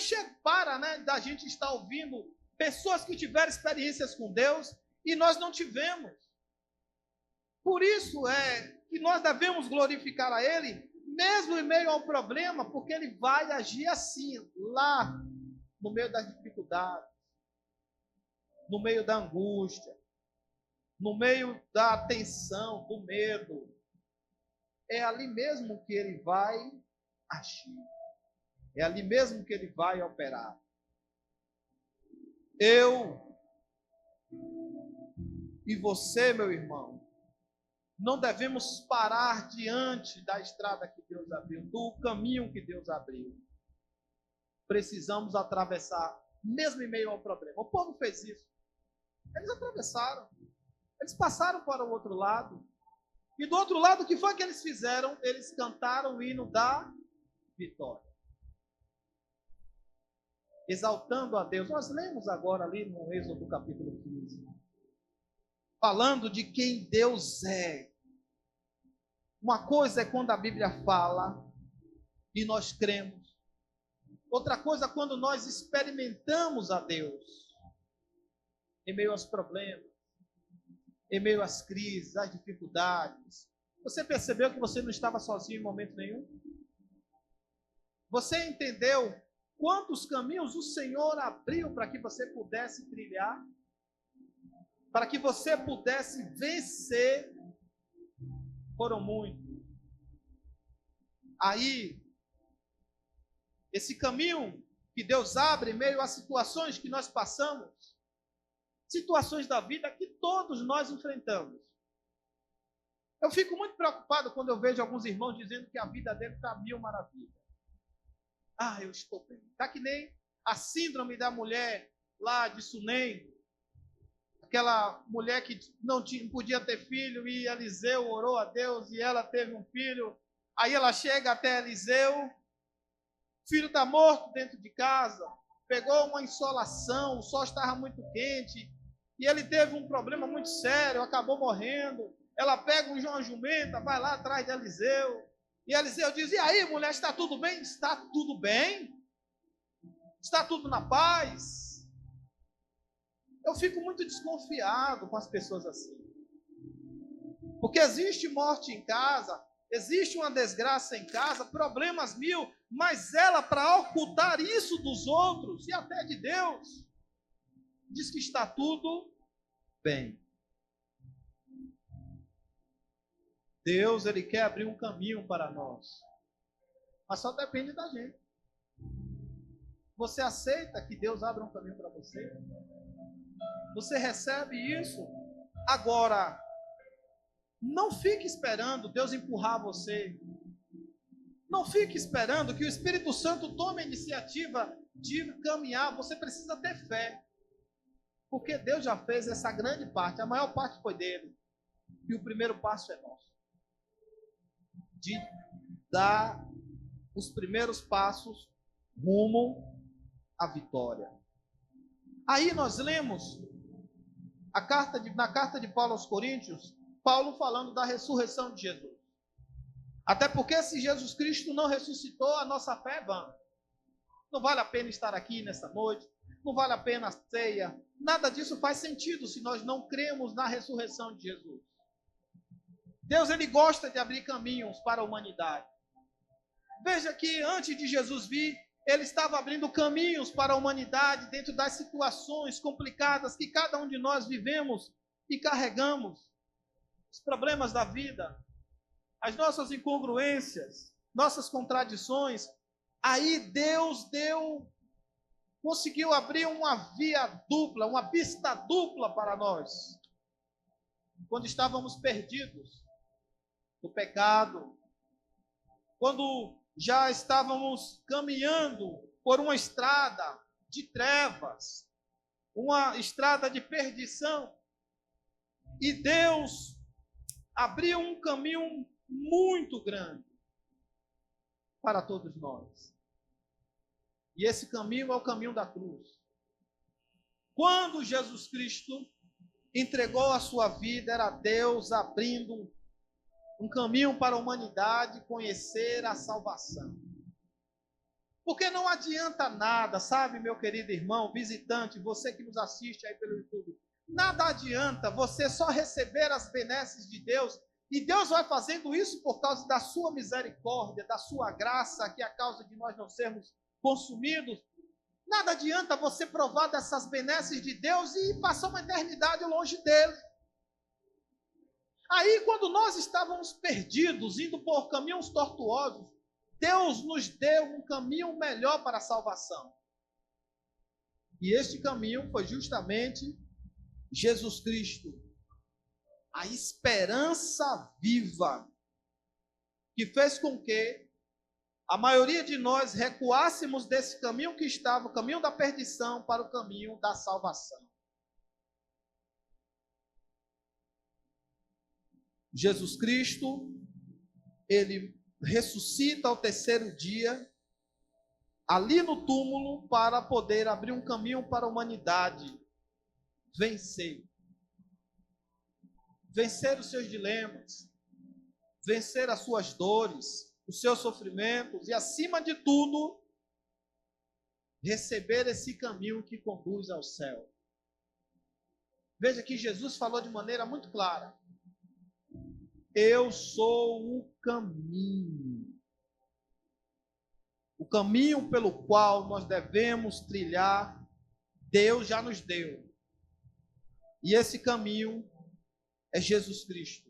para, da gente estar ouvindo pessoas que tiveram experiências com Deus e nós não tivemos. Por isso é que nós devemos glorificar a Ele, mesmo em meio ao problema, porque Ele vai agir assim, lá, no meio das dificuldades, no meio da angústia, no meio da tensão, do medo. É ali mesmo que Ele vai agir. É ali mesmo que Ele vai operar. Eu e você, meu irmão, não devemos parar diante da estrada que Deus abriu, do caminho que Deus abriu. Precisamos atravessar, mesmo em meio ao problema. O povo fez isso. Eles atravessaram. Eles passaram para o outro lado. E do outro lado, o que foi que eles fizeram? Eles cantaram o hino da vitória, exaltando a Deus. Nós lemos agora ali no Êxodo capítulo 15, falando de quem Deus é. Uma coisa é quando a Bíblia fala e nós cremos. Outra coisa é quando nós experimentamos a Deus em meio aos problemas, em meio às crises, às dificuldades. Você percebeu que você não estava sozinho em momento nenhum? Você entendeu quantos caminhos o Senhor abriu para que você pudesse trilhar? Para que você pudesse vencer? Foram muitos. Aí, esse caminho que Deus abre em meio às situações que nós passamos, situações da vida que todos nós enfrentamos. Eu fico muito preocupado quando eu vejo alguns irmãos dizendo que a vida dele está mil maravilhas. Ah, eu estou bem. Está que nem a síndrome da mulher lá de Sunem, aquela mulher que não podia ter filho e Eliseu orou a Deus e ela teve um filho. Aí ela chega até Eliseu, o filho está morto dentro de casa. pegou uma insolação, o sol estava muito quente, e ele teve um problema muito sério, acabou morrendo. Ela pega um João Jumenta, vai lá atrás de Eliseu, e Eliseu diz: e aí, mulher, está tudo bem? Está tudo bem? Está tudo na paz? Eu fico muito desconfiado com as pessoas assim. Porque existe morte em casa, existe uma desgraça em casa, problemas mil, mas ela, para ocultar isso dos outros e até de Deus, diz que está tudo bem. Deus, Ele quer abrir um caminho para nós, mas só depende da gente. Você aceita que Deus abra um caminho para você? Você recebe isso? Agora, não fique esperando Deus empurrar você. Não fique esperando que o Espírito Santo tome a iniciativa de caminhar. Você precisa ter fé. Porque Deus já fez essa grande parte. A maior parte foi dele. E o primeiro passo é nosso. De dar os primeiros passos rumo à vitória. Aí nós lemos na carta de Paulo aos Coríntios, Paulo falando da ressurreição de Jesus. Até porque se Jesus Cristo não ressuscitou, a nossa fé é vã. Não vale a pena estar aqui nessa noite, não vale a pena a ceia, nada disso faz sentido se nós não cremos na ressurreição de Jesus. Deus, Ele gosta de abrir caminhos para a humanidade. Veja que antes de Jesus vir, Ele estava abrindo caminhos para a humanidade dentro das situações complicadas que cada um de nós vivemos e carregamos. Os problemas da vida, as nossas incongruências, nossas contradições. Aí Deus conseguiu abrir uma via dupla, uma pista dupla para nós. Quando estávamos perdidos no pecado, quando já estávamos caminhando por uma estrada de trevas, uma estrada de perdição, e Deus abriu um caminho muito grande para todos nós. E esse caminho é o caminho da cruz. Quando Jesus Cristo entregou a sua vida, era Deus abrindo um caminho para a humanidade conhecer a salvação. Porque não adianta nada, sabe, meu querido irmão, visitante, você que nos assiste aí pelo YouTube, nada adianta você só receber as benesses de Deus, e Deus vai fazendo isso por causa da sua misericórdia, da sua graça, que é a causa de nós não sermos consumidos. Nada adianta você provar dessas benesses de Deus e passar uma eternidade longe dele. Aí, quando nós estávamos perdidos, indo por caminhos tortuosos, Deus nos deu um caminho melhor para a salvação. E este caminho foi justamente Jesus Cristo, a esperança viva, que fez com que a maioria de nós recuássemos desse caminho que estava, o caminho da perdição, para o caminho da salvação. Jesus Cristo, Ele ressuscita ao terceiro dia, ali no túmulo, para poder abrir um caminho para a humanidade vencer. Vencer os seus dilemas, vencer as suas dores, os seus sofrimentos e, acima de tudo, receber esse caminho que conduz ao céu. Veja que Jesus falou de maneira muito clara: eu sou o caminho. O caminho pelo qual nós devemos trilhar, Deus já nos deu. E esse caminho é Jesus Cristo.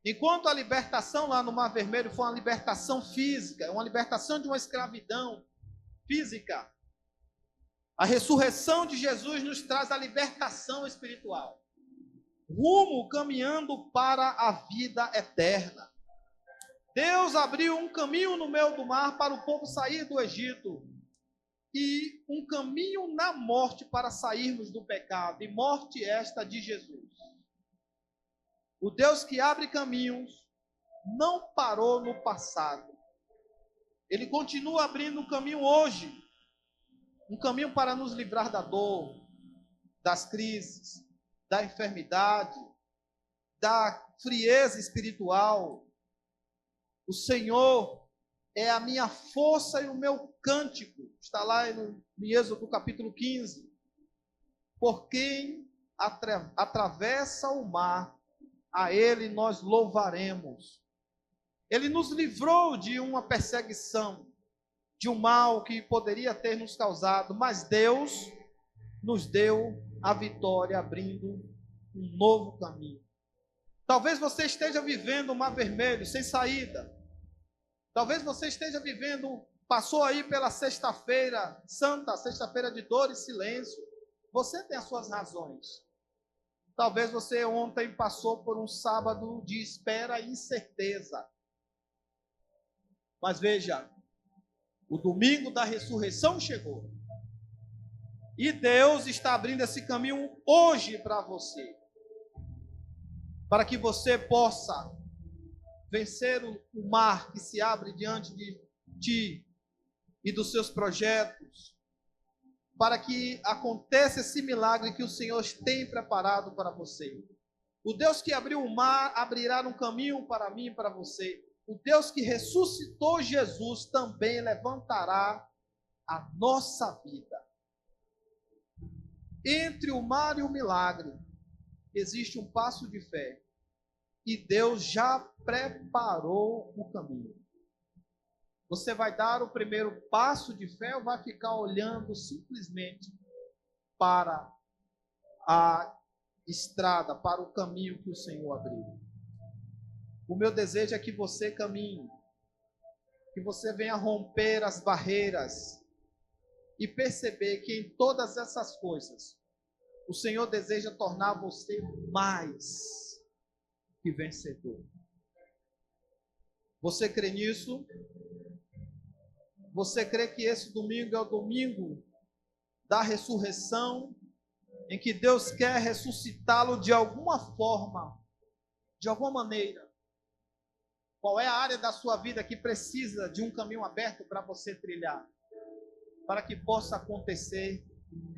Enquanto a libertação lá no Mar Vermelho foi uma libertação física, uma libertação de uma escravidão física, a ressurreição de Jesus nos traz a libertação espiritual, rumo caminhando para a vida eterna. Deus abriu um caminho no meio do mar para o povo sair do Egito, e um caminho na morte para sairmos do pecado, e morte esta de Jesus. O Deus que abre caminhos não parou no passado. Ele continua abrindo o caminho hoje. um caminho para nos livrar da dor, das crises, da enfermidade, da frieza espiritual. O Senhor é a minha força e o meu cântico. Está lá no Êxodo capítulo 15. Por quem atravessa o mar, a Ele nós louvaremos. Ele nos livrou de uma perseguição, de um mal que poderia ter nos causado, mas Deus nos deu a vitória, abrindo um novo caminho. Talvez você esteja vivendo um mar vermelho, sem saída. Talvez você esteja vivendo, passou aí pela sexta-feira santa, sexta-feira de dor e silêncio. Você tem as suas razões. Talvez você ontem passou por um sábado de espera e incerteza. Mas veja, o domingo da ressurreição chegou. E Deus está abrindo esse caminho hoje para você. Para que você possa vencer o mar que se abre diante de ti e dos seus projetos. Para que aconteça esse milagre que o Senhor tem preparado para você. O Deus que abriu o mar abrirá um caminho para mim e para você. O Deus que ressuscitou Jesus também levantará a nossa vida. Entre o mar e o milagre existe um passo de fé. E Deus já preparou o caminho. Você vai dar o primeiro passo de fé ou vai ficar olhando simplesmente para a estrada, para o caminho que o Senhor abriu? O meu desejo é que você caminhe, que você venha romper as barreiras e perceber que em todas essas coisas o Senhor deseja tornar você mais que vencedor. Você crê nisso? Você crê que esse domingo é o domingo da ressurreição, em que Deus quer ressuscitá-lo de alguma forma, de alguma maneira? Qual é a área da sua vida que precisa de um caminho aberto para você trilhar? Para que possa acontecer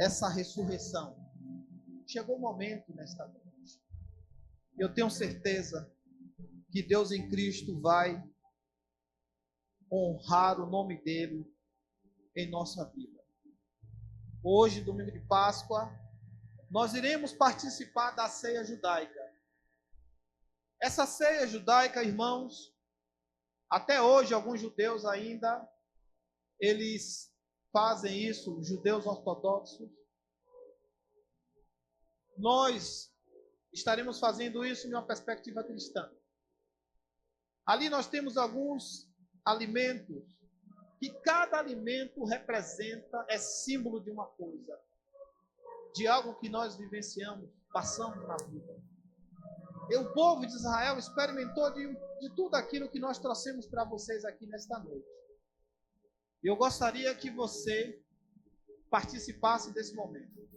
essa ressurreição. Chegou o momento nesta noite. Eu tenho certeza que Deus em Cristo vai honrar o nome dele em nossa vida. Hoje, domingo de Páscoa, nós iremos participar da ceia judaica. Essa ceia judaica, irmãos, até hoje alguns judeus ainda, eles fazem isso, os judeus ortodoxos. Nós estaremos fazendo isso em uma perspectiva cristã. Ali nós temos alguns alimentos, que cada alimento representa, é símbolo de uma coisa, de algo que nós vivenciamos, passamos na vida. E o povo de Israel experimentou de tudo aquilo que nós trouxemos para vocês aqui nesta noite. Eu gostaria que você participasse desse momento.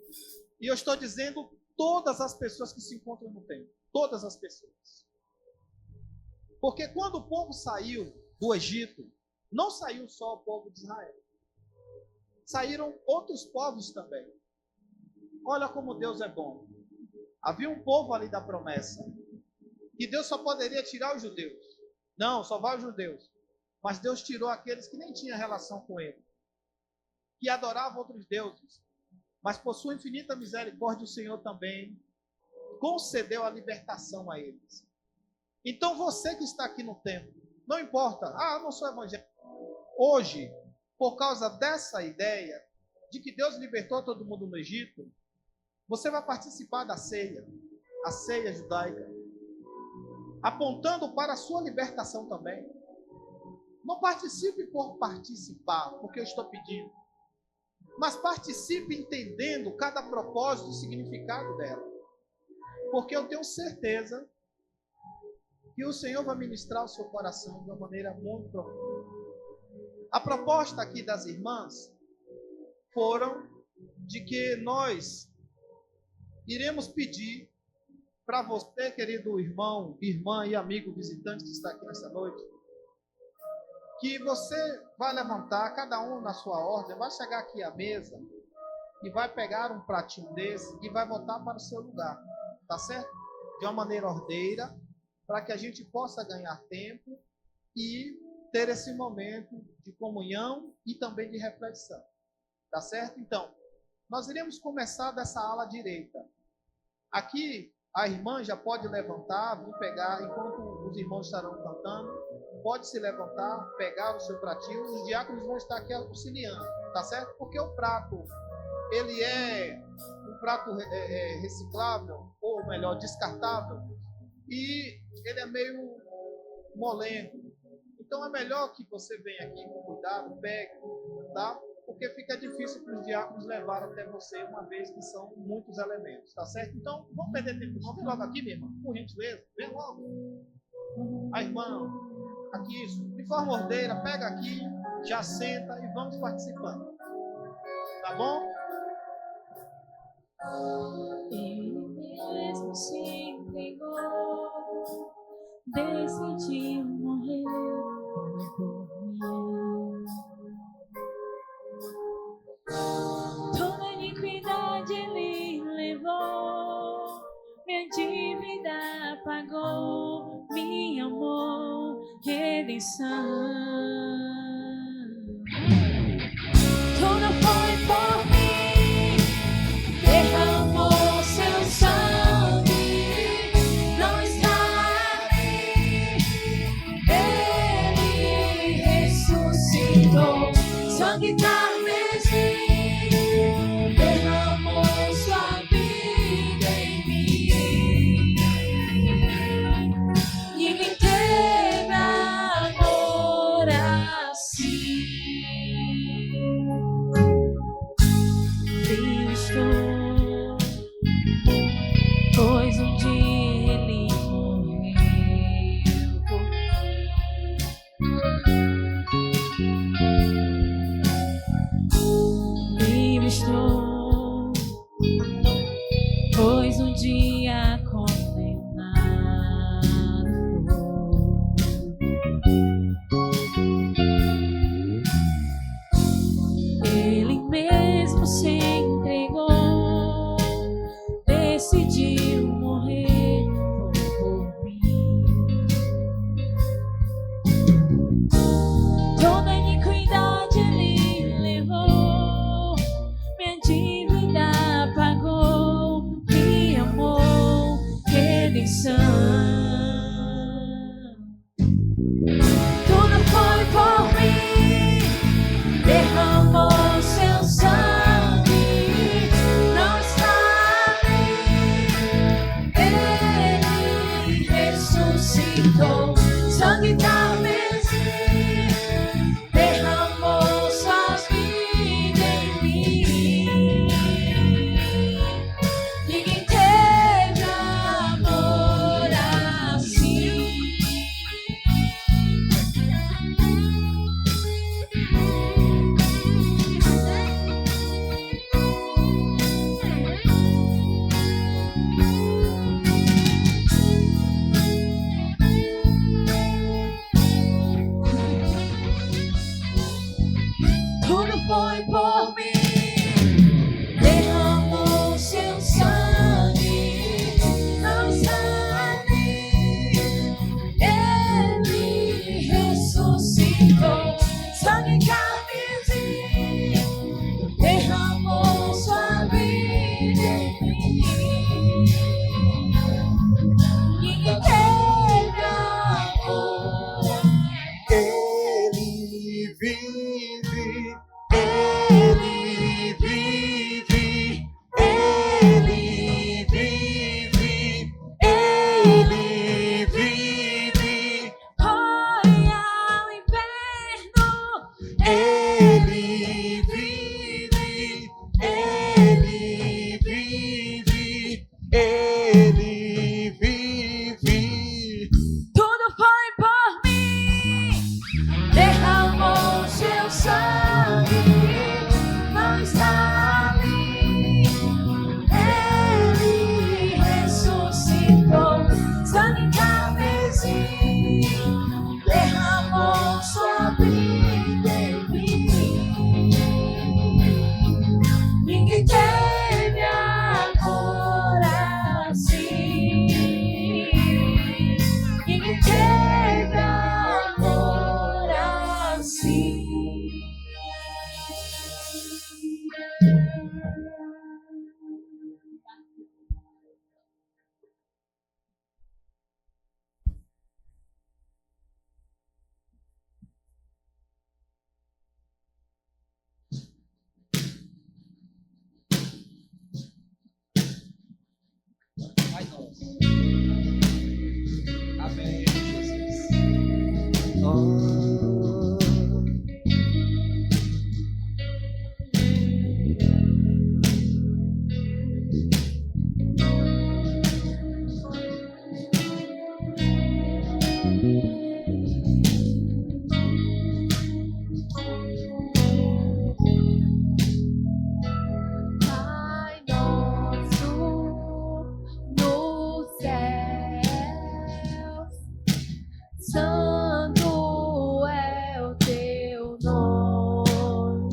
E eu estou dizendo todas as pessoas que se encontram no templo. Todas as pessoas. Porque quando o povo saiu do Egito, não saiu só o povo de Israel. Saíram outros povos também. Olha como Deus é bom. Havia um povo ali da promessa. E Deus só poderia tirar os judeus. Não, só vai os judeus. Mas Deus tirou aqueles que nem tinham relação com ele. Que adoravam outros deuses. Mas por sua infinita misericórdia, o Senhor também concedeu a libertação a eles. Então você que está aqui no templo, não importa, eu não sou evangélico. Hoje, por causa dessa ideia de que Deus libertou todo mundo no Egito, você vai participar da ceia, a ceia judaica, apontando para a sua libertação também. Não participe por participar, porque eu estou pedindo. Mas participe entendendo cada propósito e significado dela. Porque eu tenho certeza que o Senhor vai ministrar o seu coração de uma maneira muito profunda. A proposta aqui das irmãs foram de que nós iremos pedir para você, querido irmão, irmã e amigo visitante que está aqui nessa noite, que você vai levantar, cada um na sua ordem, vai chegar aqui à mesa e vai pegar um pratinho desse e vai voltar para o seu lugar, tá certo? De uma maneira ordeira, para que a gente possa ganhar tempo e ter esse momento de comunhão e também de reflexão, tá certo? Então, nós iremos começar dessa ala direita. Aqui, a irmã já pode levantar, vir pegar, enquanto os irmãos estarão cantando, pode se levantar, pegar o seu pratinho, os diáconos vão estar aqui auxiliando, tá certo? Porque o prato, ele é um prato reciclável, ou melhor, descartável, e ele é meio molengo. Então é melhor que você venha aqui com cuidado, pegue, tá? Porque fica difícil para os diáconos levar até você, uma vez que são muitos elementos, tá certo? Então, vamos perder tempo não. Vem logo aqui, minha irmã, por gentileza. Vem logo. A irmã, aqui isso. De forma ordeira, pega aqui, já senta e vamos participando. Tá bom? Ele mesmo se entregou, decidiu morrer por mim. Toda iniquidade ele levou, minha dívida pagou, me amou, redenção. Tudo foi por mim, derramou seu sangue, não está ali, ele ressuscitou, sangue da derramou sua vida em mim. Ninguém teve amor assim. Frio estou, pois um dia ele morreu por mim. Estou, pois um dia condenado ele mesmo se entregou, decidiu morrer por mim. Toda iniquidade ele levou, dívida pagou, me amou, redenção. Tudo foi por mim, derramou seu sangue, não está ali, ele ressuscitou, sangue da derramou sua vida em mim. Ninguém teve amor assim. Tudo foi por mim, derramou seu sangue, não está ali, ele ressuscitou, sangue carmesim, derramou sua vida em mim. Ninguém teve amor. Ele vive, ele vive, ele vive, ele vive, Foi ao inferno, ele vive, ele vive, ele vive. tudo foi por mim, derramou seu sangue, não está ali, ele ressuscitou, nós. Amém, Jesus. Oh. Pai nosso nos céus, santo é o teu nome,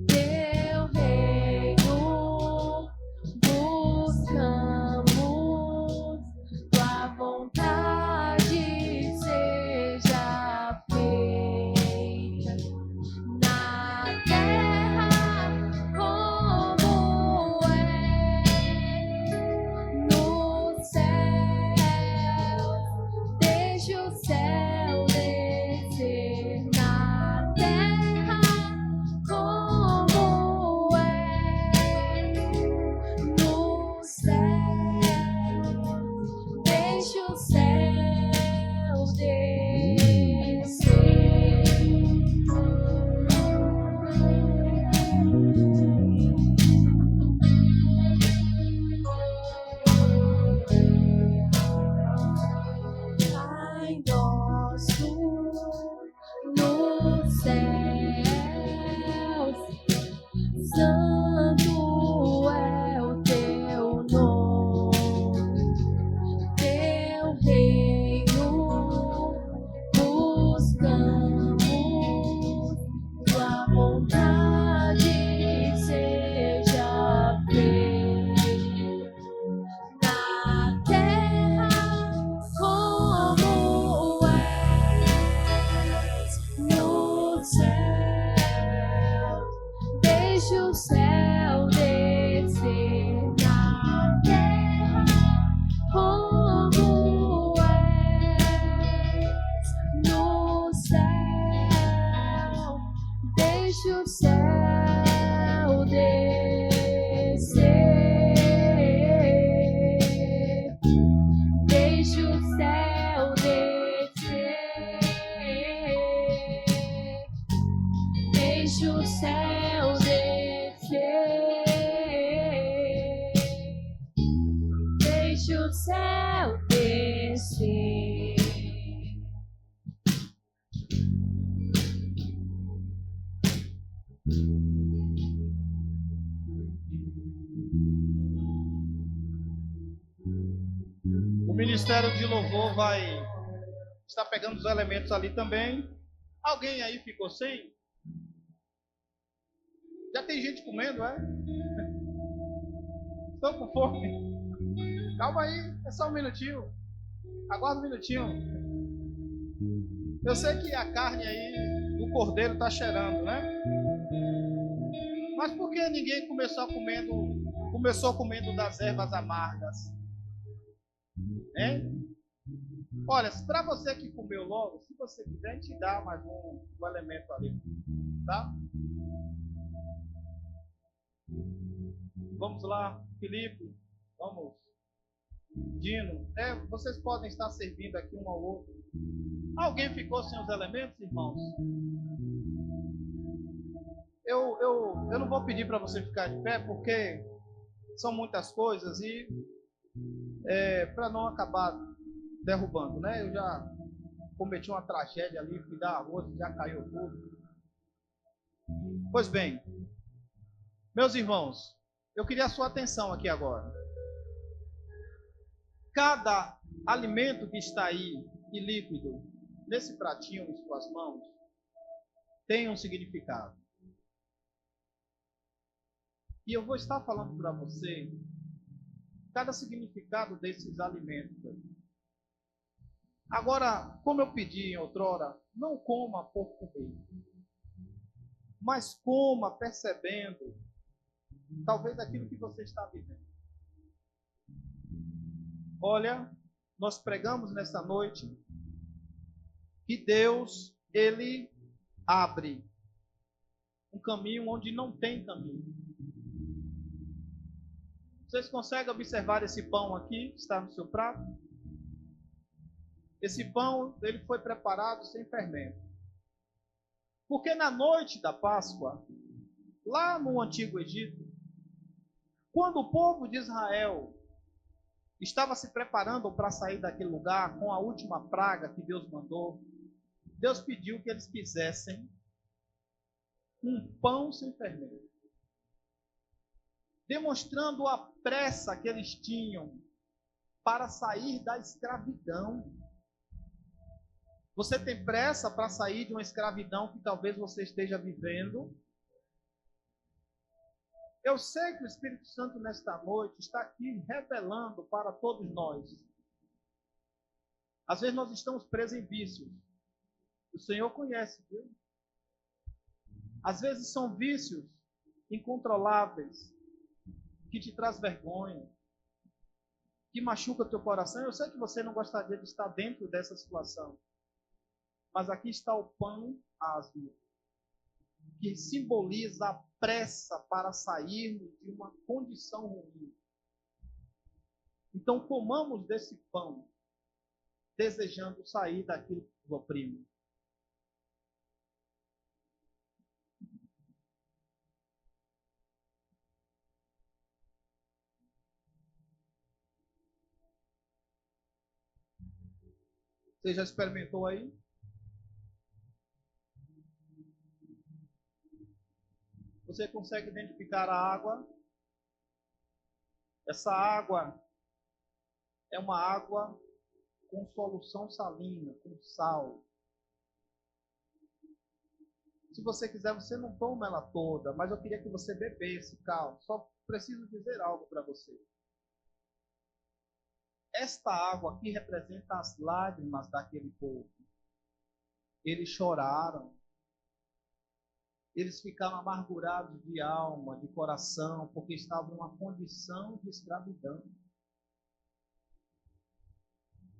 teu reino buscamos, tua vontade seja feita na terra como é no céu. Deixa o céu descer na terra como é no céu. Deixa o céu descer. Pai nosso nos céus, santo é o teu nome, teu reino buscamos, tua vontade seja feita na terra como és no céu. Deixa o céu descer na terra como és no céu. Deixa o céu descer. Deixa o céu descer. Deixa o céu descer. Deixa o céu descer. O Ministério de Louvor vai estar pegando os elementos ali também. Alguém aí ficou sem? Já tem gente comendo, é? Estão com fome? Calma aí, é só um minutinho. Aguarda um minutinho. Eu sei que a carne aí do cordeiro está cheirando, né? Mas por que ninguém começou comendo das ervas amargas? Hein? Olha, para você que comeu logo, se você quiser, a gente dá mais um elemento ali, tá? Vamos lá, Felipe, vamos. Dino, vocês podem estar servindo aqui um ao outro. Alguém ficou sem os elementos, irmãos? Eu não vou pedir para você ficar de pé, porque são muitas coisas e para não acabar derrubando, né? Eu já cometi uma tragédia ali, fui dar arroz e já caiu tudo. Pois bem, meus irmãos, eu queria a sua atenção aqui agora. Cada alimento que está aí e líquido nesse pratinho em suas mãos tem um significado. E eu vou estar falando para você cada significado desses alimentos. Agora, como eu pedi em outrora, não coma por comer, mas coma percebendo talvez aquilo que você está vivendo. Olha, nós pregamos nessa noite que Deus, Ele abre um caminho onde não tem caminho. Vocês conseguem observar esse pão aqui, que está no seu prato? Esse pão, ele foi preparado sem fermento. Porque na noite da Páscoa, lá no Antigo Egito, quando o povo de Israel estava se preparando para sair daquele lugar com a última praga que Deus mandou, Deus pediu que eles fizessem um pão sem fermento, demonstrando a pressa que eles tinham para sair da escravidão. Você tem pressa para sair de uma escravidão que talvez você esteja vivendo? Eu sei que o Espírito Santo nesta noite está aqui revelando para todos nós. Às vezes nós estamos presos em vícios. O Senhor conhece, viu? Às vezes são vícios incontroláveis, que te traz vergonha, que machuca teu coração. Eu sei que você não gostaria de estar dentro dessa situação. Mas aqui está o pão asmo, que simboliza a pressa para sairmos de uma condição ruim. Então comamos desse pão, desejando sair daquilo que nos oprime. Você já experimentou aí? Você consegue identificar a água? Essa água é uma água com solução salina, com sal. Se você quiser, você não toma ela toda, mas eu queria que você bebesse, calma. Só preciso dizer algo para você. Esta água aqui representa as lágrimas daquele povo. Eles choraram. Eles ficaram amargurados de alma, de coração, porque estavam em uma condição de escravidão.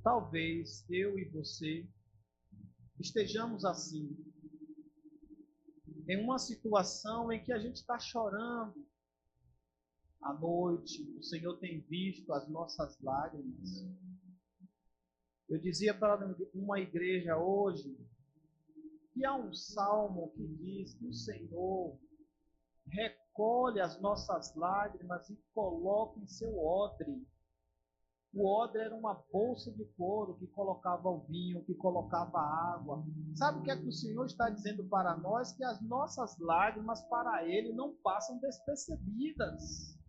Talvez eu e você estejamos assim, em uma situação em que a gente está chorando. À noite, o Senhor tem visto as nossas lágrimas. Eu dizia para uma igreja hoje que há um salmo que diz que o Senhor recolhe as nossas lágrimas e coloca em seu odre. O odre era uma bolsa de couro que colocava o vinho, que colocava a água. Sabe o que é que o Senhor está dizendo para nós? Que as nossas lágrimas para Ele não passam despercebidas.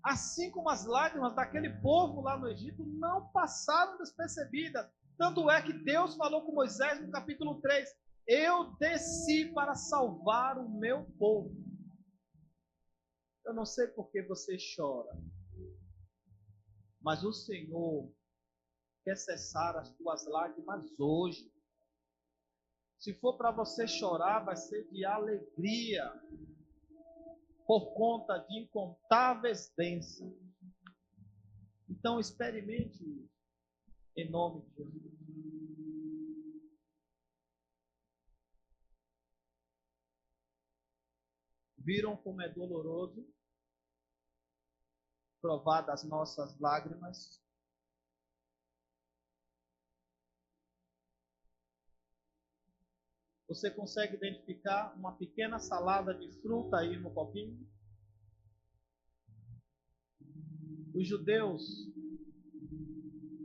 Assim como as lágrimas daquele povo lá no Egito não passaram despercebidas. Tanto é que Deus falou com Moisés no capítulo 3, eu desci para salvar o meu povo. Eu não sei por que você chora, mas o Senhor quer cessar as tuas lágrimas hoje. Se for para você chorar, vai ser de alegria, por conta de incontáveis bênçãos. Então experimente isso, em nome de Jesus. Viram como é doloroso provar das nossas lágrimas? Você consegue identificar uma pequena salada de fruta aí no copinho? Os judeus,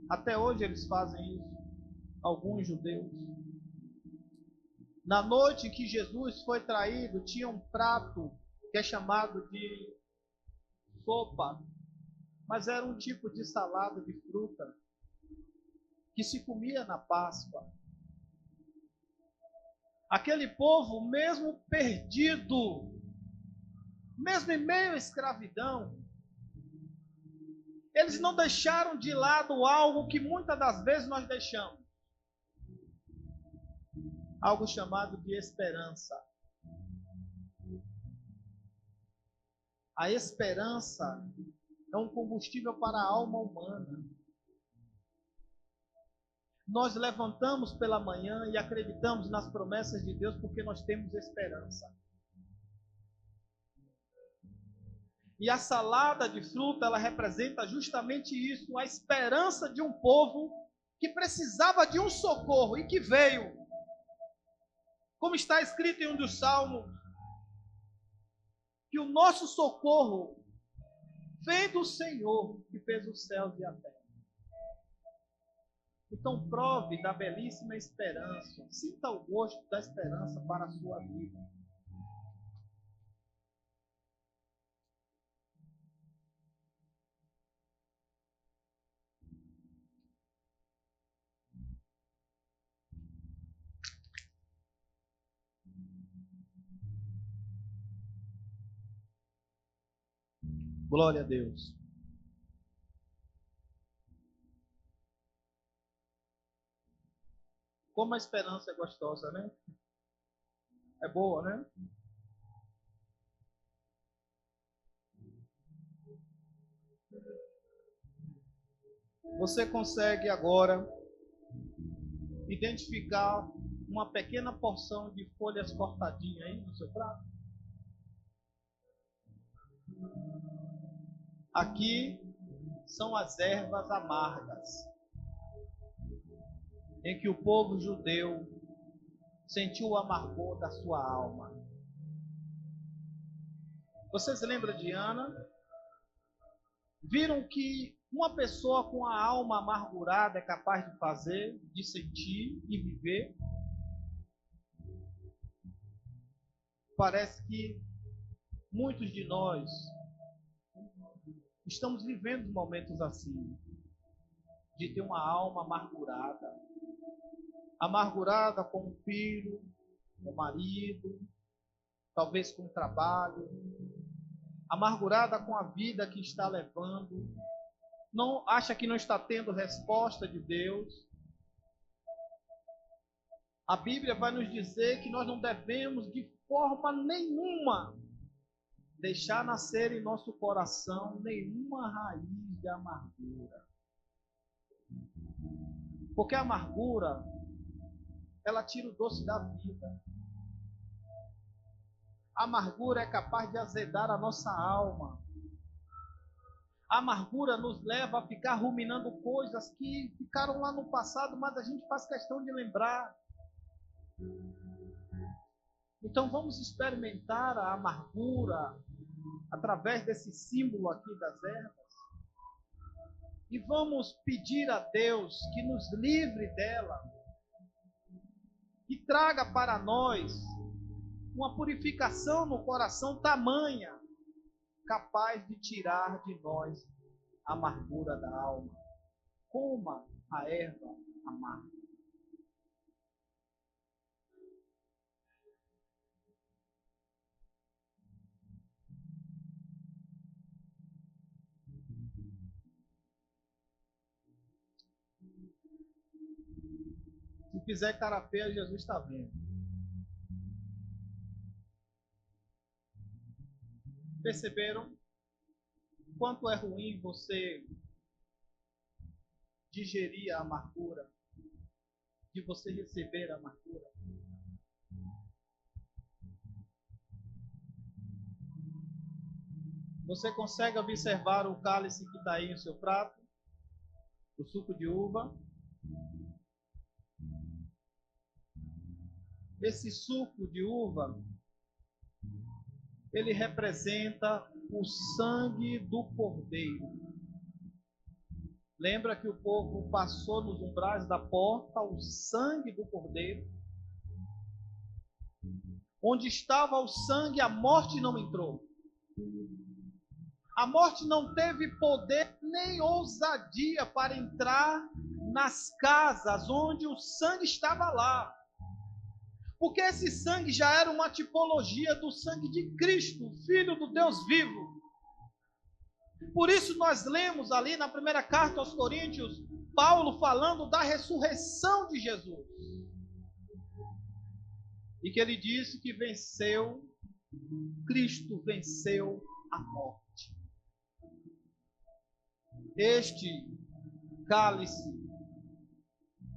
até hoje eles fazem isso. Alguns judeus. Na noite em que Jesus foi traído, tinha um prato que é chamado de sopa, mas era um tipo de salada de fruta que se comia na Páscoa. Aquele povo, mesmo perdido, mesmo em meio à escravidão, eles não deixaram de lado algo que muitas das vezes nós deixamos. Algo chamado de esperança. A esperança é um combustível para a alma humana. Nós levantamos pela manhã e acreditamos nas promessas de Deus porque nós temos esperança. E a salada de fruta, ela representa justamente isso, a esperança de um povo que precisava de um socorro e que veio. Como está escrito em um dos salmos, que o nosso socorro vem do Senhor que fez os céus e a terra. Então prove da belíssima esperança, sinta o gosto da esperança para a sua vida. Glória a Deus. Como a esperança é gostosa, né? É boa, né? Você consegue agora identificar uma pequena porção de folhas cortadinhas aí no seu prato? Aqui são as ervas amargas, em que o povo judeu sentiu o amargor da sua alma. Vocês lembram de Ana? Viram que uma pessoa com a alma amargurada é capaz de fazer, de sentir e viver? Parece que muitos de nós estamos vivendo momentos assim, de ter uma alma amargurada. Amargurada com o filho, com o marido, talvez com o trabalho. Amargurada com a vida que está levando. Não acha que não está tendo resposta de Deus. A Bíblia vai nos dizer que nós não devemos de forma nenhuma deixar nascer em nosso coração nenhuma raiz de amargura. Porque a amargura, ela tira o doce da vida. A amargura é capaz de azedar a nossa alma. A amargura nos leva a ficar ruminando coisas que ficaram lá no passado, mas a gente faz questão de lembrar. Então vamos experimentar a amargura através desse símbolo aqui das ervas. E vamos pedir a Deus que nos livre dela e traga para nós uma purificação no coração tamanha, capaz de tirar de nós a amargura da alma. Coma a erva amarga. Se fizer cara feia, Jesus está vendo. Perceberam quanto é ruim você digerir a amargura, de você receber a amargura? Você consegue observar o cálice que está aí no seu prato? O suco de uva? Esse suco de uva, ele representa o sangue do Cordeiro. Lembra que o povo passou nos umbrais da porta o sangue do Cordeiro? Onde estava o sangue, a morte não entrou. A morte não teve poder nem ousadia para entrar nas casas onde o sangue estava lá. Porque esse sangue já era uma tipologia do sangue de Cristo, Filho do Deus vivo. Por isso nós lemos ali na primeira carta aos Coríntios, Paulo falando da ressurreição de Jesus. E que ele disse que venceu, Cristo venceu a morte. Este cálice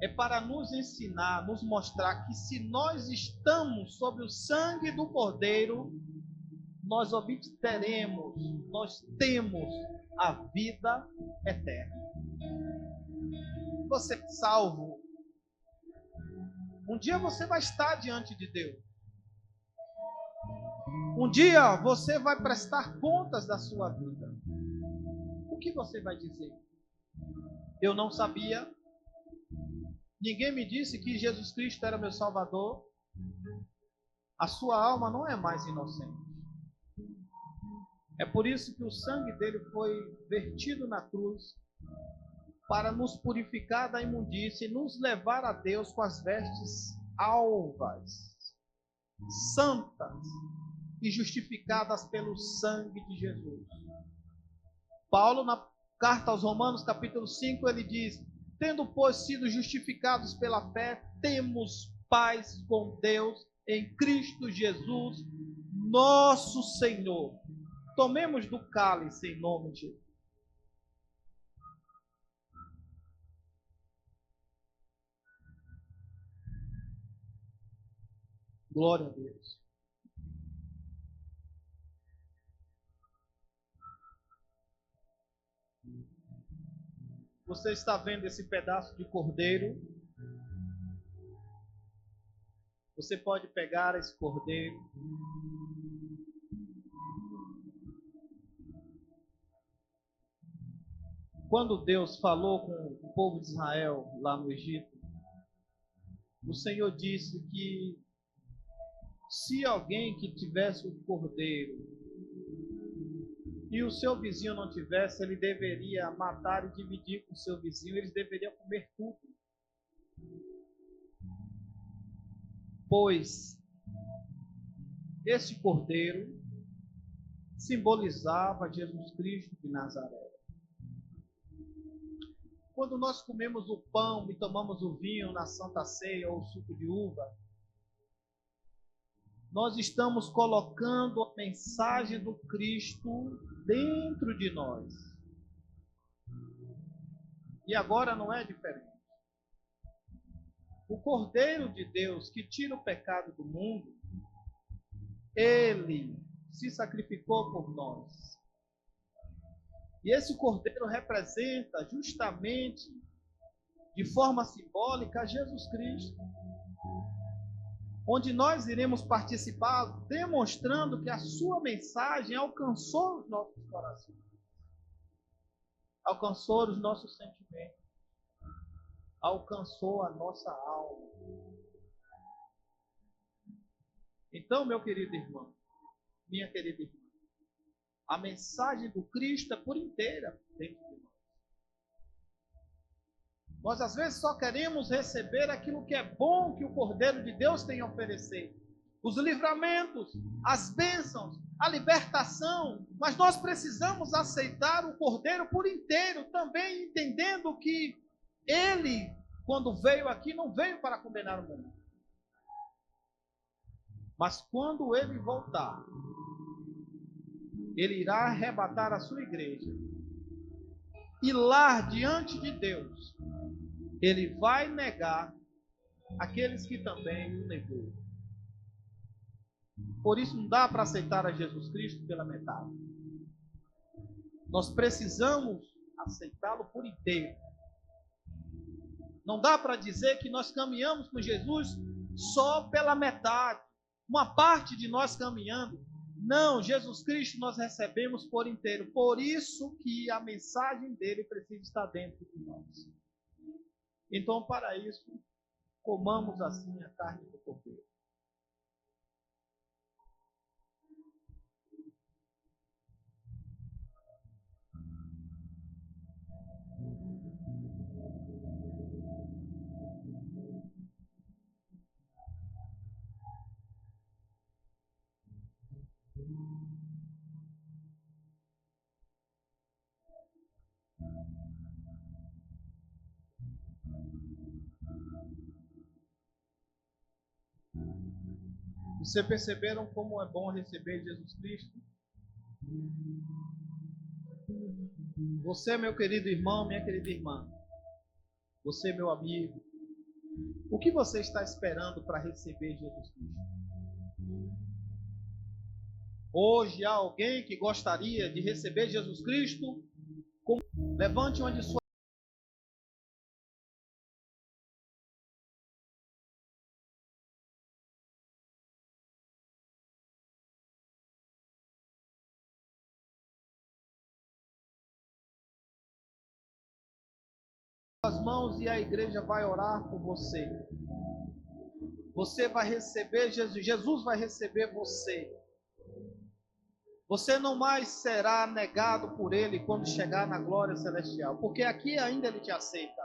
é para nos ensinar, nos mostrar que se nós estamos sob o sangue do Cordeiro, nós obteremos, nós temos a vida eterna. Você é salvo. Um dia você vai estar diante de Deus. Um dia você vai prestar contas da sua vida. O que você vai dizer? Eu não sabia. Ninguém me disse que Jesus Cristo era meu Salvador. A sua alma não é mais inocente. É por isso que o sangue dele foi vertido na cruz para nos purificar da imundícia e nos levar a Deus com as vestes alvas, santas e justificadas pelo sangue de Jesus. Paulo, na carta aos Romanos, capítulo 5, ele diz: tendo, pois, sido justificados pela fé, temos paz com Deus em Cristo Jesus, nosso Senhor. Tomemos do cálice em nome de Jesus. Glória a Deus. Você está vendo esse pedaço de cordeiro? Você pode pegar esse cordeiro. Quando Deus falou com o povo de Israel lá no Egito, o Senhor disse que se alguém que tivesse o cordeiro e o seu vizinho não tivesse, ele deveria matar e dividir com o seu vizinho, eles deveriam comer tudo. Pois esse cordeiro simbolizava Jesus Cristo de Nazaré. Quando nós comemos o pão e tomamos o vinho na Santa Ceia ou o suco de uva, nós estamos colocando a mensagem do Cristo dentro de nós. E agora não é diferente. O Cordeiro de Deus que tira o pecado do mundo, ele se sacrificou por nós. E esse Cordeiro representa justamente, de forma simbólica, Jesus Cristo. Onde nós iremos participar demonstrando que a sua mensagem alcançou os nossos corações, alcançou os nossos sentimentos, alcançou a nossa alma. Então, meu querido irmão, minha querida irmã, a mensagem do Cristo é por inteira dentro de nós. Nós às vezes só queremos receber aquilo que é bom que o Cordeiro de Deus tem a oferecer. Os livramentos, as bênçãos, a libertação. Mas nós precisamos aceitar o Cordeiro por inteiro, também entendendo que ele, quando veio aqui, não veio para condenar o mundo. Mas quando ele voltar, ele irá arrebatar a sua igreja. E lá, diante de Deus, ele vai negar aqueles que também o negou. Por isso não dá para aceitar a Jesus Cristo pela metade. Nós precisamos aceitá-lo por inteiro. Não dá para dizer que nós caminhamos com Jesus só pela metade. Uma parte de nós caminhando. Não, Jesus Cristo nós recebemos por inteiro. Por isso que a mensagem dele precisa estar dentro de nós. Então, para isso, comamos assim a carne do cordeiro. Vocês perceberam como é bom receber Jesus Cristo? Você, meu querido irmão, minha querida irmã, você, meu amigo, o que você está esperando para receber Jesus Cristo? Hoje há alguém que gostaria de receber Jesus Cristo? Levante uma de suas mãos e a igreja vai orar por você. Você vai receber Jesus, Jesus vai receber você. Você não mais será negado por Ele quando chegar na glória celestial, porque aqui ainda Ele te aceita,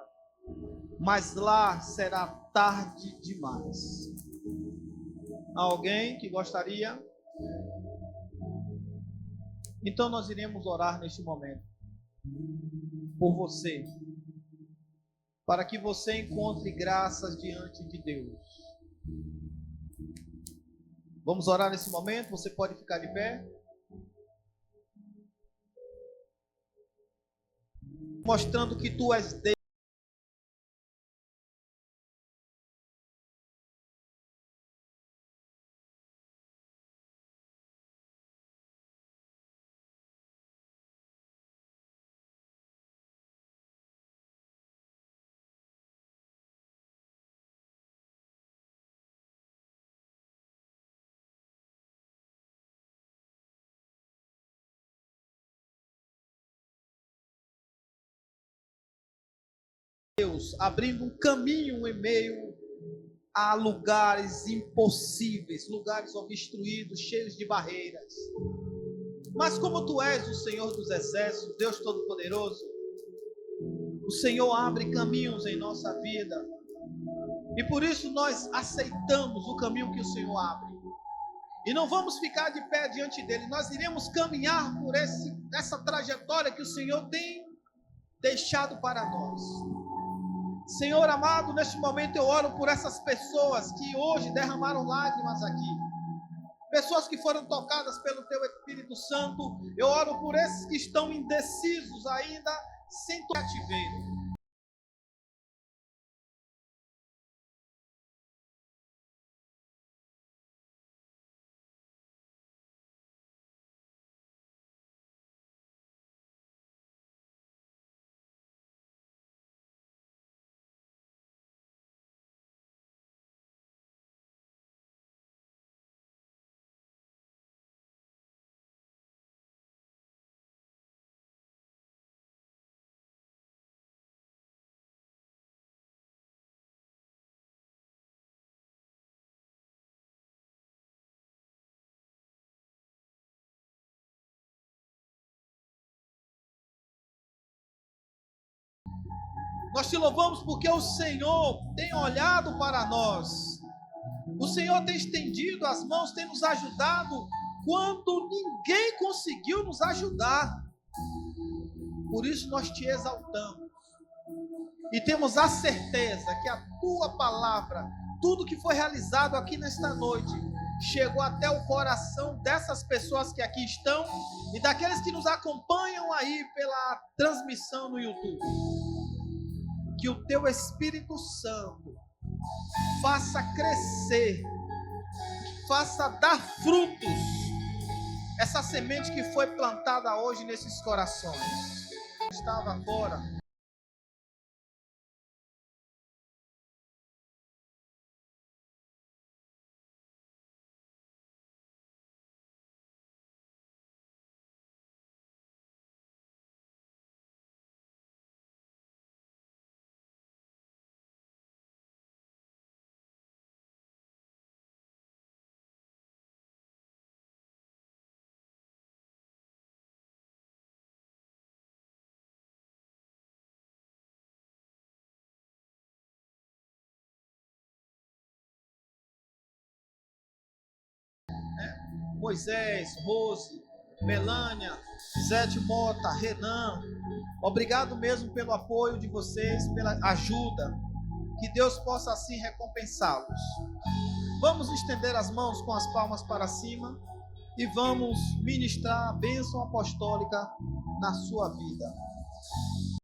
mas lá será tarde demais. Alguém que gostaria? Então nós iremos orar neste momento por você, para que você encontre graças diante de Deus. Vamos orar nesse momento. Você pode ficar de pé. Mostrando que tu és Deus. Deus, abrindo um caminho em meio a lugares impossíveis, lugares obstruídos, cheios de barreiras. Mas como tu és o Senhor dos exércitos, Deus Todo-Poderoso, o Senhor abre caminhos em nossa vida. E por isso nós aceitamos o caminho que o Senhor abre. E não vamos ficar de pé diante dele. Nós iremos caminhar por essa trajetória que o Senhor tem deixado para nós. Senhor amado, neste momento eu oro por essas pessoas que hoje derramaram lágrimas aqui. Pessoas que foram tocadas pelo Teu Espírito Santo. Eu oro por esses que estão indecisos ainda, sem cativeiro. Nós te louvamos porque o Senhor tem olhado para nós. O Senhor tem estendido as mãos, tem nos ajudado quando ninguém conseguiu nos ajudar. Por isso nós te exaltamos. E temos a certeza que a Tua palavra, tudo que foi realizado aqui nesta noite, chegou até o coração dessas pessoas que aqui estão e daqueles que nos acompanham aí pela transmissão no YouTube. Que o Teu Espírito Santo faça crescer, faça dar frutos, essa semente que foi plantada hoje nesses corações. Estava fora. Moisés, Rose, Melânia, Zete Mota, Renan, obrigado mesmo pelo apoio de vocês, pela ajuda, que Deus possa assim recompensá-los. Vamos estender as mãos com as palmas para cima e vamos ministrar a bênção apostólica na sua vida.